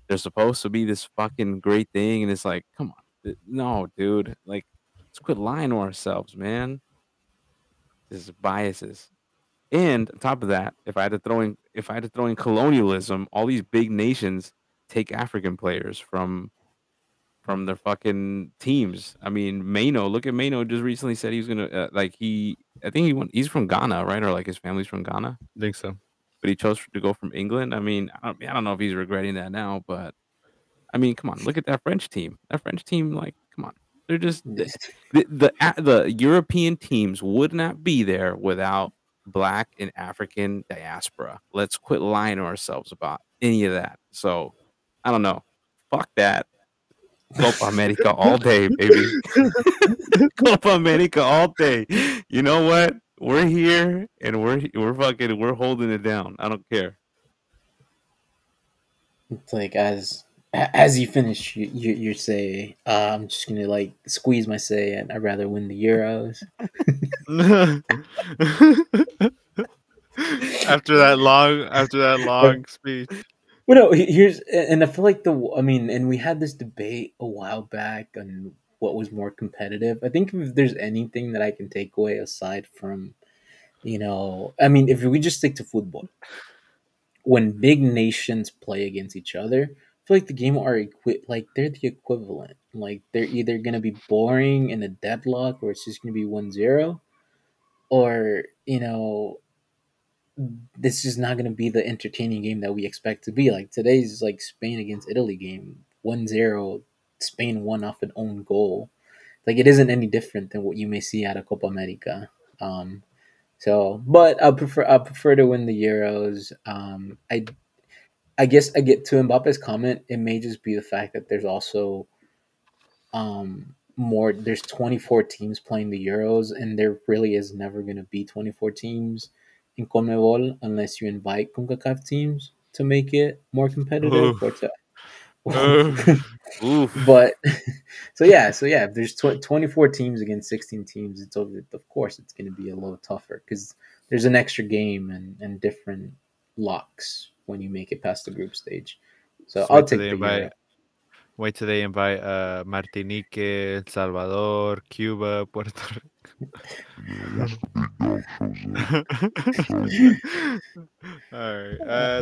they're supposed to be this fucking great thing, and it's like, come on, no, dude. Like, let's quit lying to ourselves, man. This is biases. And on top of that, if I had to throw in colonialism, all these big nations take African players from their fucking teams. I mean, Mano, look at Mano. Just recently said he was gonna I think he's from Ghana, right? Or like his family's from Ghana, Think so. but he chose to go from England. I mean, I don't know if he's regretting that now, but I mean, come on, look at that French team. That French team, like, come on, they're just the European teams would not be there without Black and African diaspora. Let's quit lying to ourselves about any of that. So I don't know. Fuck that. Copa America all day, baby. Copa America all day. You know what? We're here and we're holding it down. I don't care. It's like as you finish your say, I'm just gonna like squeeze my say, and I'd rather win the Euros. after that long speech. Well, no, here's and I feel like I mean, and we had this debate a while back on what was more competitive. I think if there's anything that I can take away aside from, I mean, if we just stick to football, when big nations play against each other, I feel like the game are like they're the equivalent. Like they're either gonna be boring in a deadlock, or it's just gonna be 1-0, or this is not going to be the entertaining game that we expect to be. Like today's like Spain against Italy game, 1-0. Spain won off an own goal. Like it isn't any different than what you may see out of Copa America. But I prefer to win the Euros. I guess I get to Mbappe's comment. It may just be the fact that there's also more. There's 24 teams playing the Euros, and there really is never going to be 24 teams in CONMEBOL unless you invite CONCACAF teams to make it more competitive. Oof. But so yeah, if there's 24 teams against 16 teams, of course it's going to be a little tougher because there's an extra game and different locks when you make it past the group stage. So Just I'll wait till take they the Euro. invite. Wait till they invite Martinique, El Salvador, Cuba, Puerto Yeah, once the big dog shows up. All right.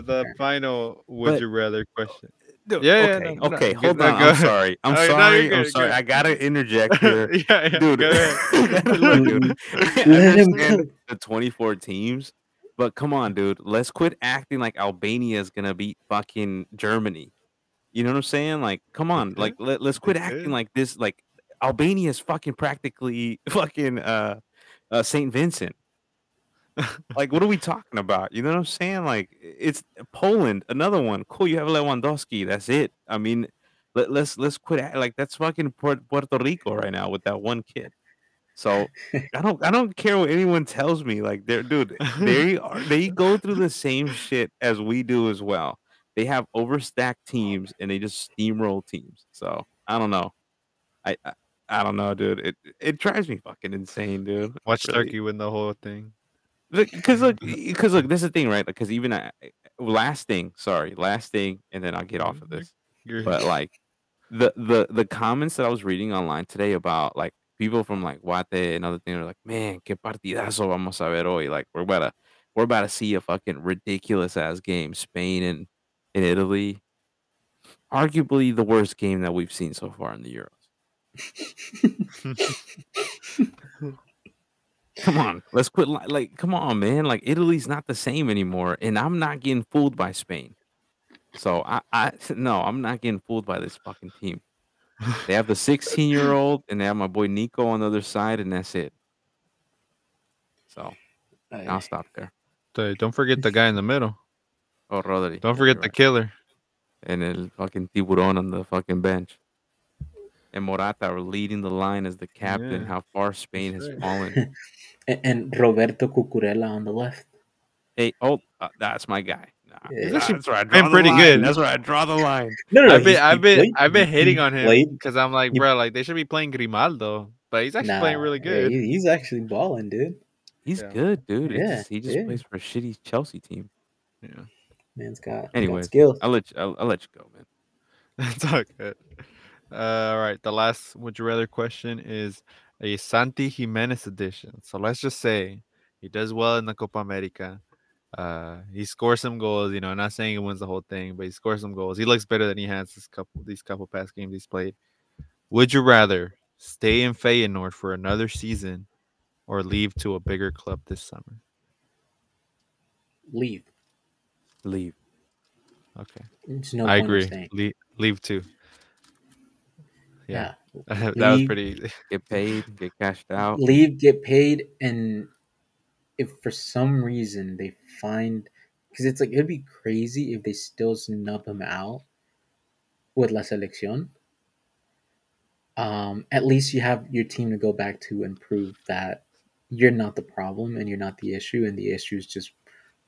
The final would But- you rather question. Dude, Yeah, okay, no, okay, no, hold no, on. go I'm ahead. sorry. I'm Okay, no, sorry. you're I'm good, sorry. good. I gotta interject here. yeah, Dude, go ahead. look, dude. I Let him understand go. the 24 teams, but come on, dude. Let's quit acting like Albania is gonna beat fucking Germany. You know what I'm saying? Like, come on. Like, let's quit They acting could. like this. Like, Albania is fucking practically fucking Saint Vincent. Like, what are we talking about? You know what I'm saying? Like, it's Poland, another one. Cool, you have Lewandowski. That's it. I mean, let's quit like that's fucking Puerto Rico right now with that one kid. So I don't care what anyone tells me. Like, they go through the same shit as we do as well. They have overstacked teams and they just steamroll teams. So I don't know. I I, I don't know, dude. It drives me fucking insane, dude. Watch Really. Turkey win the whole thing. Because look, this is the thing, right? Because even last thing, and then I'll get off of this. You're- But like, the comments that I was reading online today about like people from like Guate and other things are like, man, qué partidazo vamos a ver hoy. Like we're about to see a fucking ridiculous ass game. Spain and Italy, arguably the worst game that we've seen so far in the Euros. Come on, let's quit. Like, come on, man. Like Italy's not the same anymore, and I'm not getting fooled by Spain. So no, I'm not getting fooled by this fucking team. They have the 16-year-old, and they have my boy Nico on the other side, and that's it. So I'll stop there. Don't forget the guy in the middle. Oh, Rodri. Don't Yeah, forget you're the right. killer. And el fucking Tiburon on the fucking bench. And Morata are leading the line as the captain. Yeah, How far Spain has right. fallen. And Roberto Cucurella on the left. Hey, that's my guy. Nah, He's actually that's where I been draw the pretty line. good. That's where I draw the line. No, I've been he hating on him played. because I'm like, he- bro, like they should be playing Grimaldo, but he's actually playing really yeah, good. he's actually balling, dude. He's Yeah. good, dude. Yeah, He just plays for a shitty Chelsea team. Yeah, Man's got Anyways, skills. I'll let you go, man. that's all good. All right, the last would you rather question is a Santi Jimenez edition. So let's just say he does well in the Copa America. He scores some goals. You know, not saying he wins the whole thing, but he scores some goals. He looks better than he has these couple past games he's played. Would you rather stay in Feyenoord for another season or leave to a bigger club this summer? Leave. Leave. Okay, There's no I point in agree. staying. Leave too. Yeah, that was Leave, pretty easy. Get paid, get cashed out. leave, get paid, and if for some reason they find, because it's like it'd be crazy if they still snub him out with La Selección. At least you have your team to go back to and prove that you're not the problem and you're not the issue, and the issue is just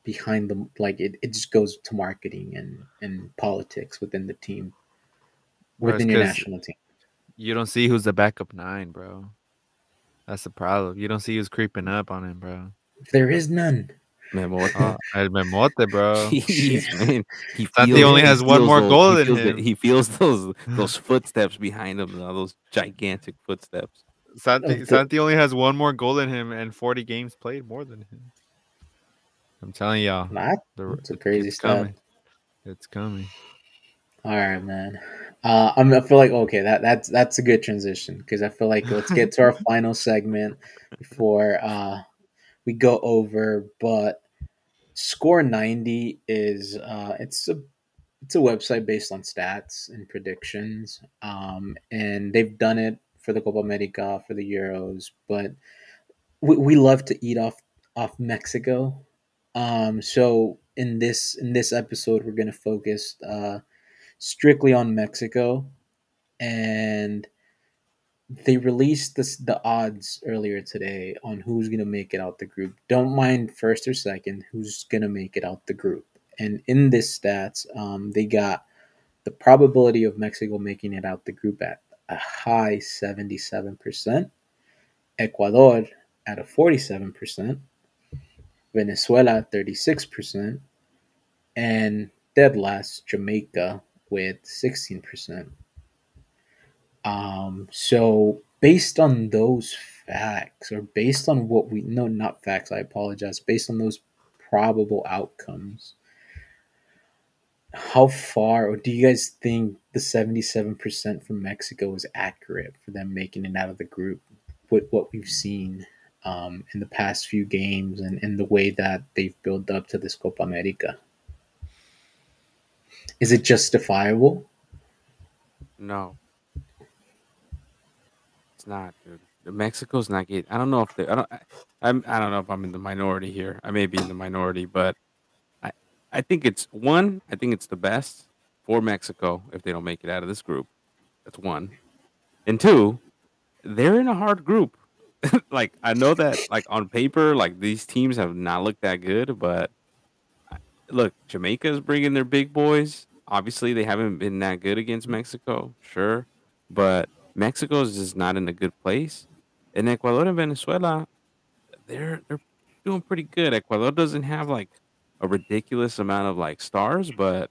behind them. Like it just goes to marketing and politics within the team, Bro, it's within your 'cause national team. you don't see who's the backup 9, bro. That's the problem. You don't see who's creeping up on him, bro. There is none. Memote. El Memote, bro. Jeez, man. He Santi feels, only he has one feels more those- goal he than feels him. He feels those footsteps behind him, those gigantic footsteps. Santi only has one more goal than him and 40 games played more than him. I'm telling y'all, That's a crazy it's stat. coming. It's coming. All right, man. I feel like okay, that's a good transition because I feel like let's get to our final segment before we go over. But Score 90 is it's a website based on stats and predictions, and they've done it for the Copa America, for the Euros, but we love to eat off Mexico. So in this episode, we're gonna focus strictly on Mexico, and they released the odds earlier today on who's gonna make it out the group. Don't mind first or second, who's gonna make it out the group. And in this stats, they got the probability of Mexico making it out the group at a high 77%, Ecuador at a 47%, Venezuela at 36%, and dead last Jamaica with 16%. So based on those facts, or based on what we no, not facts, I apologize, based on those probable outcomes, how far, or do you guys think the 77% from Mexico is accurate for them making it out of the group with what we've seen in the past few games and in the way that they've built up to this Copa America? Is it justifiable? No, it's not, dude. Mexico's not getting. I don't know if they. I don't know if I'm in the minority here. I may be in the minority, but I. I think it's one. I think it's the best for Mexico if they don't make it out of this group. That's one. And two, they're in a hard group. Like I know that, like on paper, like these teams have not looked that good, but look, Jamaica is bringing their big boys. Obviously, they haven't been that good against Mexico, sure, but Mexico is just not in a good place. And Ecuador and Venezuela, they're doing pretty good. Ecuador doesn't have like a ridiculous amount of like stars, but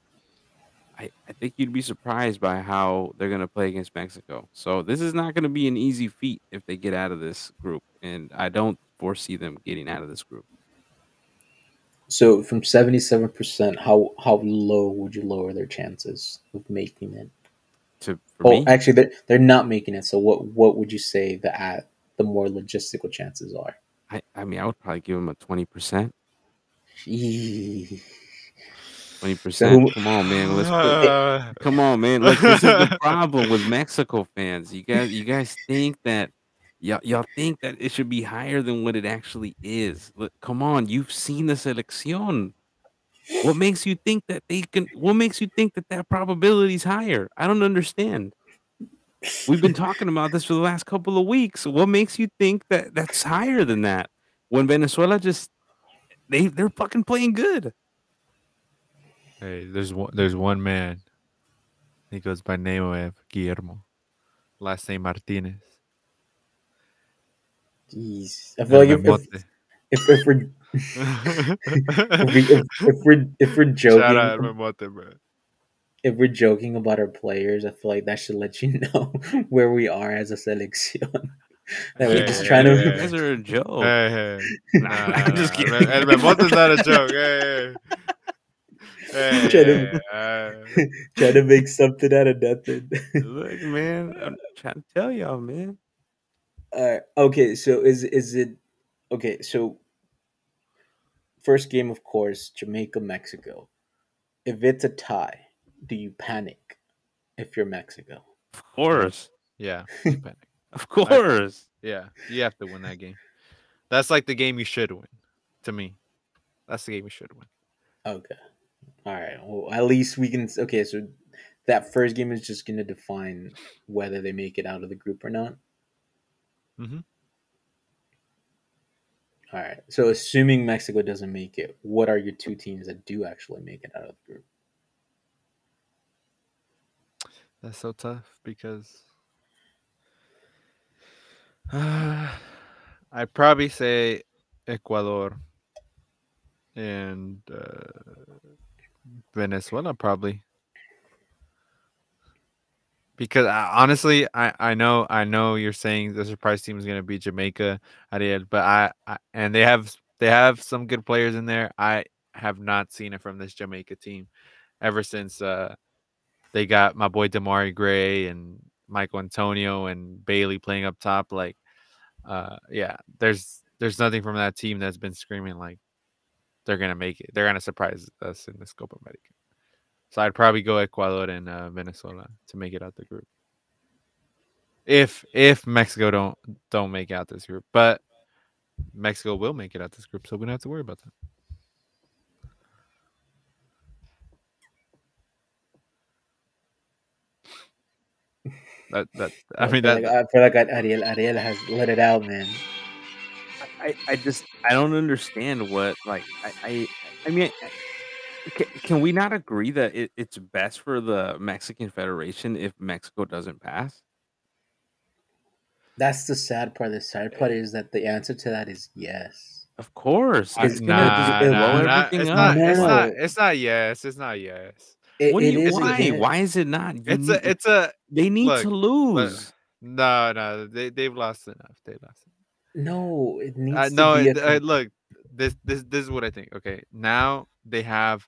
I think you'd be surprised by how they're gonna play against Mexico. So this is not gonna be an easy feat if they get out of this group, and I don't foresee them getting out of this group. So from 77%, how low would you lower their chances of making it? For Oh, me, actually, they're not making it. So what would you say the more logistical chances are? I mean, I would probably give them a 20%. Eee. Twenty So percent. Come on, man. Let's put. Come on, man. Look, this is the problem with Mexico fans. You guys think that y'all think that it should be higher than what it actually is. Look, come on, you've seen the selección. What makes you think that they can? What makes you think that that probability is higher? I don't understand. We've been talking about this for the last couple of weeks. What makes you think that that's higher than that? When Venezuela just they're fucking playing good. Hey, there's one man. He goes by name of Guillermo. Last name Martinez. Jeez, I feel El like Memote. if we're if we're Shout out El joking Memote, bro. if we're joking about our players, I feel like that should let you know where we are as a selección. That we're just trying You to guys are a joke. Hey, hey. Nah, Nah, I'm just nah. kidding. El Memote's not a joke. Hey, hey. try Hey, to hey, try to make something out of nothing. Look, man, I'm trying to tell y'all, man. Okay, so is it okay? So first game, of course, Jamaica Mexico. If it's a tie, do you panic if you're Mexico? Of course, Yeah, you panic. of course. Yeah, you have to win that game. That's like the game you should win. To me, that's the game you should win. Okay, all right. Well, at least we can. Okay, so that first game is just going to define whether they make it out of the group or not. Mm-hmm. All right. So assuming Mexico doesn't make it, what are your two teams that do actually make it out of the group? That's so tough because I'd probably say Ecuador and Venezuela probably because honestly I know you're saying the surprise team is going to be Jamaica, Ariel, but I and they have some good players in there. I have not seen it from this Jamaica team ever since they got my boy Damari Gray and Michael Antonio and Bailey playing up top. Like, yeah, there's nothing from that team that's been screaming like they're gonna make it. They're gonna surprise us in this Copa America. So I'd probably go Ecuador and Venezuela to make it out the group. If Mexico don't make out this group, but Mexico will make it out this group, so we don't have to worry about that. I mean that I feel like Ariel has let it out, man. I don't understand what like I mean. Can we not agree that it's best for the Mexican Federation if Mexico doesn't pass? That's the sad part. The sad part is that the answer to that is yes. Of course, It's it's gonna just nah, blow nah, nah. everything It's up. not. No, It's no, not. no. It's not. Yes. It's not. Yes. What do It you? is a Why? yes. Why is it not? You It's need. a. It's a. They need to Look. lose. No. They've lost enough. They lost. No, it needs to No. be a Look. This is what I think. Okay. Now they have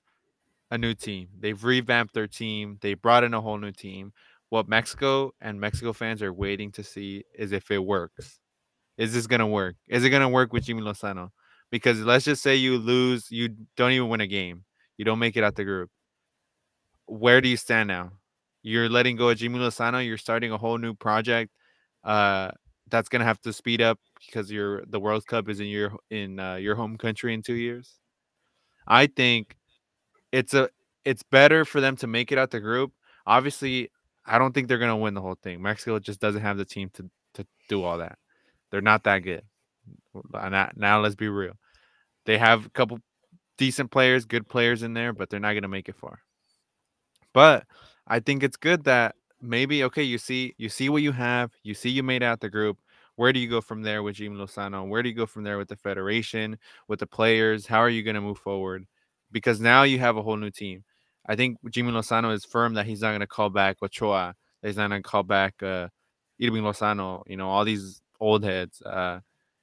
a new team. They've revamped their team. They brought in a whole new team. What Mexico and Mexico fans are waiting to see is if it works. Is this gonna work? Is it gonna work with Jimmy Lozano? Because let's just say you lose, you don't even win a game, you don't make it out the group. Where do you stand now? You're letting go of Jimmy Lozano. You're starting a whole new project. Uh, that's gonna have to speed up because the World Cup is in your home country in 2 years. I think it's a it's better for them to make it out the group. Obviously, I don't think they're gonna win the whole thing. Mexico just doesn't have the team to do all that. They're not that good. Now let's be real. They have a couple decent players, good players in there, but they're not gonna make it far. But I think it's good that maybe okay, you see what you have, you see you made out the group. Where do you go from there with Jimmy Lozano? Where do you go from there with the federation, with the players? How are you gonna move forward? Because now you have a whole new team. I think Jimmy Lozano is firm that he's not going to call back Ochoa. That he's not going to call back Irving Lozano. All these old heads.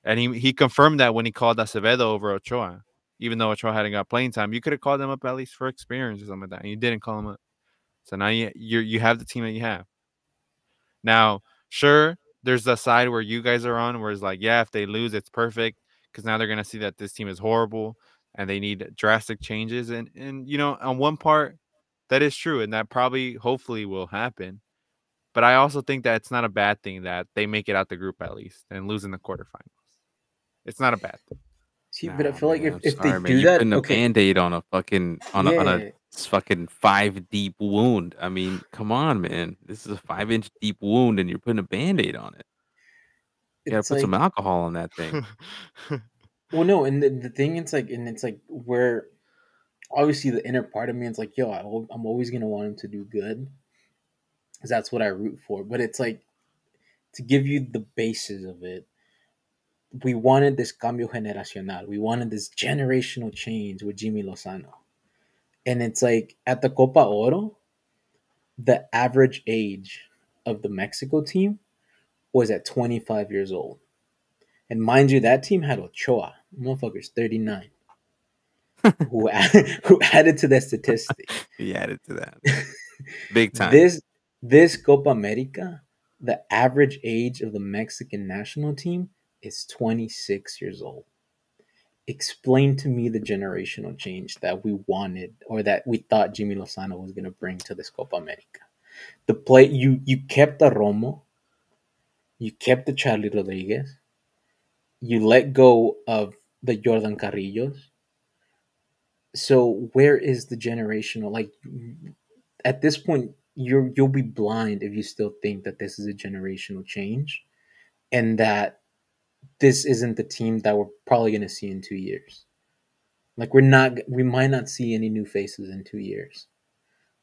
And he confirmed that when he called Acevedo over Ochoa, even though Ochoa hadn't got playing time. You could have called him up at least for experience or something like that, and you didn't call him up. So now you have the team that you have. Now, sure, there's the side where you guys are on, where it's like, yeah, if they lose, it's perfect because now they're gonna see that this team is horrible and they need drastic changes. And on one part, that is true, and that probably, hopefully, will happen. But I also think that it's not a bad thing that they make it out the group at least and lose in the quarterfinals. It's not a bad thing. See, but I Nah, feel like man, I'm if they sorry, man. do You that, putting a okay, band-aid on a fucking on a yeah, fucking 5 deep wound. I mean, come on, man. This is a 5 inch deep wound, and you're putting a band-aid on it. You gotta it's put some like, alcohol on that thing. well, no, and the thing, it's like where obviously the inner part of me is like, yo, I'm always gonna want him to do good, because that's what I root for. But it's like, to give you the basis of it, we wanted this cambio generacional. We wanted this generational change with Jimmy Lozano. And it's like at the Copa Oro, the average age of the Mexico team was at 25 years old. And mind you, that team had Ochoa, motherfucker's 39, who who added to that statistic. He added to that big time. This Copa America, the average age of the Mexican national team is 26 years old. Explain to me the generational change that we wanted, or that we thought Jimmy Lozano was going to bring to this Copa America. The play, you kept the Romo, you kept the Charlie Rodriguez, you let go of the Jordan Carrillos. So where is the generational? Like, at this point, you'll be blind if you still think that this is a generational change, and that this isn't the team that we're probably going to see in 2 years. Like, we might not see any new faces in 2 years.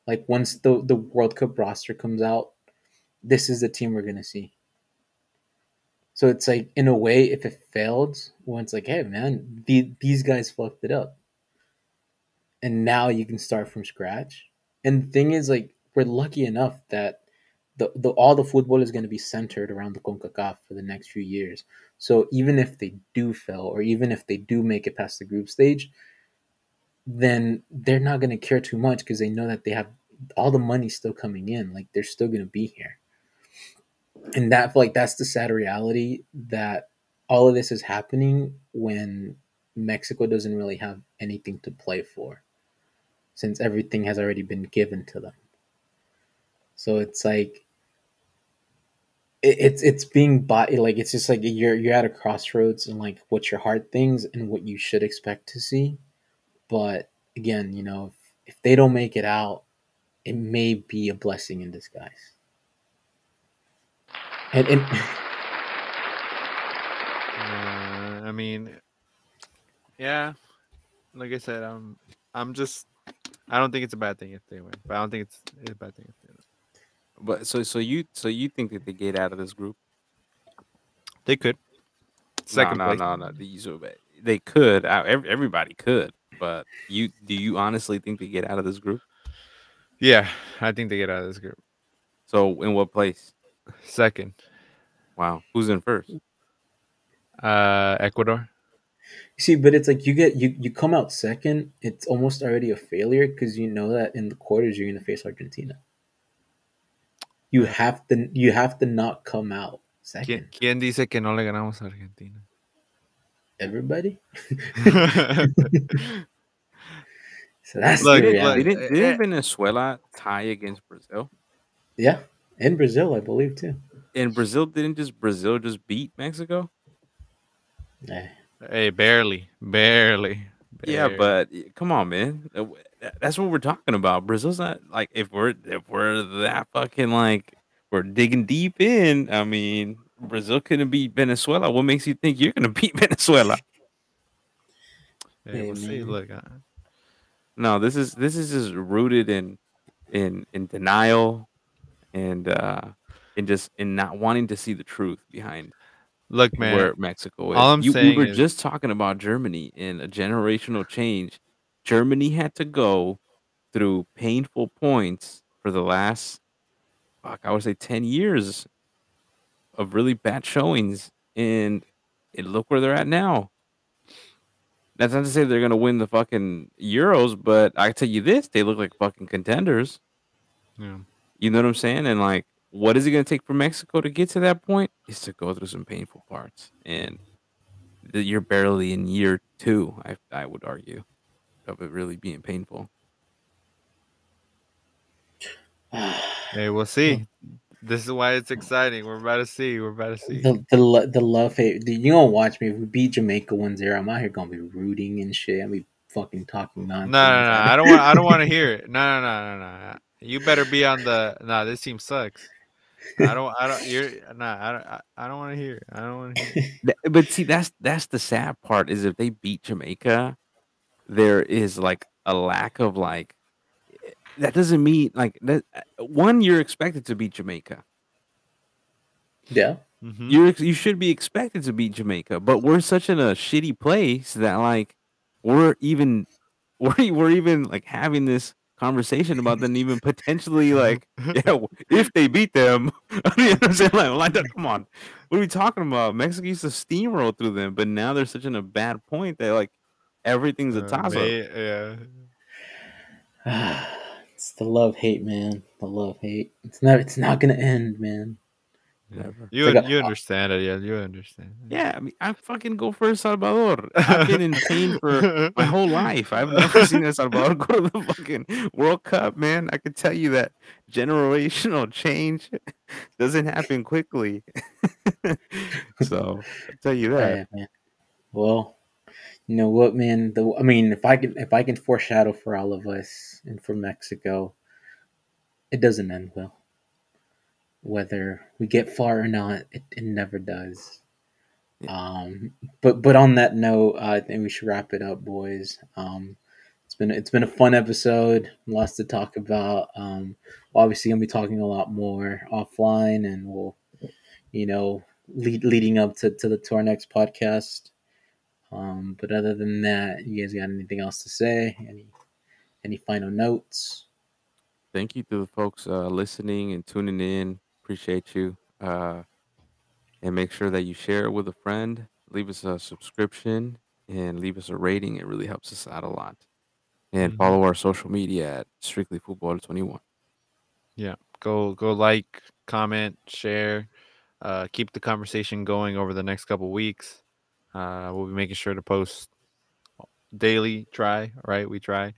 Like, once the World Cup roster comes out, this is the team we're going to see. So it's like, in a way, if it failed, well, it's like, hey, man, these guys fucked it up. And now you can start from scratch. And the thing is, like, we're lucky enough that all the football is going to be centered around the CONCACAF for the next few years. So even if they do fail, or even if they do make it past the group stage, then they're not going to care too much, because they know that they have all the money still coming in. Like, they're still going to be here. And that's the sad reality, that all of this is happening when Mexico doesn't really have anything to play for, since everything has already been given to them. So it's like, it's being bought. Like, it's just like you're at a crossroads, and like what your heart thinks and what you should expect to see. But again, if they don't make it out, it may be a blessing in disguise. And I mean, yeah, like I said, I'm just, I don't think it's a bad thing if they win, but I don't think it's a bad thing if they win. But so you think that they get out of this group? They could. Second no, place. no. They could. Everybody could. But do you honestly think they get out of this group? Yeah, I think they get out of this group. So in what place? Second. Wow. Who's in first? Ecuador. see, but it's like you come out second, it's almost already a failure, because you know that in the quarters you're going to face Argentina. You have to not come out second. ¿Quién dice que no le ganamos a Argentina? Everybody. So that's Look, the reality. Didn't Venezuela tie against Brazil? Yeah, in Brazil, I believe too. And Brazil just beat Mexico? Hey, barely. Yeah, but come on, man. That's what we're talking about. Brazil's not like, if we're that fucking, like, we're digging deep in. I mean, Brazil couldn't beat Venezuela. What makes you think you're gonna beat Venezuela? Hey, we'll see. Look, no, this is just rooted in denial and in not wanting to see the truth behind. Look, man, where Mexico is. all I'm we saying were is, just talking about Germany and a generational change. Germany had to go through painful points for the last, I would say 10 years of really bad showings, and look where they're at now. That's not to say they're gonna win the fucking Euros, but I tell you this, they look like fucking contenders. Yeah. You know what I'm saying? And like, what is it gonna take for Mexico to get to that point? Is to go through some painful parts, and you're barely in year 2. I would argue of it really being painful. Hey, we'll see. This is why it's exciting. We're about to see. We're about to see. The love hate. You gonna watch me? If we beat Jamaica 1-0, I'm out here gonna be rooting and shit. I'm be fucking talking No, nonsense. no, no. I don't want. I don't want to hear it. No, no, no, no, no. You better be on the. Nah, this team sucks. I don't. I don't. You're. Nah. I don't. I don't want to hear it. I don't want to hear it. But see, that's the sad part is if they beat Jamaica, there is like a lack of like that doesn't mean like that. One, you're expected to beat Jamaica. Yeah. Mm-hmm. You should be expected to beat Jamaica, but we're such in a shitty place that like we're even we're even like having this conversation about them even potentially like if they beat them. You know what I'm saying? Come on, what are we talking about? Mexico used to steamroll through them, but now they're such in a bad point that like everything's a toss up. Yeah. It's the love hate, man. The love hate. It's not. It's not gonna end, man. Never. You It's like you understand it, yeah. You understand. Yeah, I mean, I fucking go for El Salvador. I've been in pain for my whole life. I've never seen El Salvador go to the fucking World Cup, man. I could tell you that generational change doesn't happen quickly. So I'll tell you that. Yeah, man. Well, you know what, man? I mean, if I can foreshadow for all of us and for Mexico, it doesn't end well. Whether we get far or not, it never does. But on that note, I think we should wrap it up, boys. It's been a fun episode. Lots to talk about. Obviously, gonna be talking a lot more offline, and we'll, leading up to our next podcast. But other than that, you guys got anything else to say? Any final notes? Thank you to the folks listening and tuning in. Appreciate you. And make sure that you share it with a friend. Leave us a subscription and leave us a rating. It really helps us out a lot. And follow our social media at Strictly Football 21. Yeah. Go like, comment, share. Keep the conversation going over the next couple weeks. We'll be making sure to post daily. We try.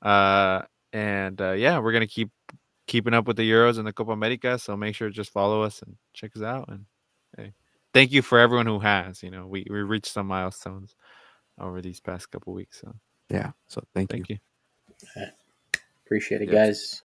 And we're gonna keep keeping up with the Euros and the Copa America. So make sure to just follow us and check us out. And hey, thank you for everyone who has. We reached some milestones over these past couple weeks. So yeah. So thank you. Appreciate it, Yes. guys.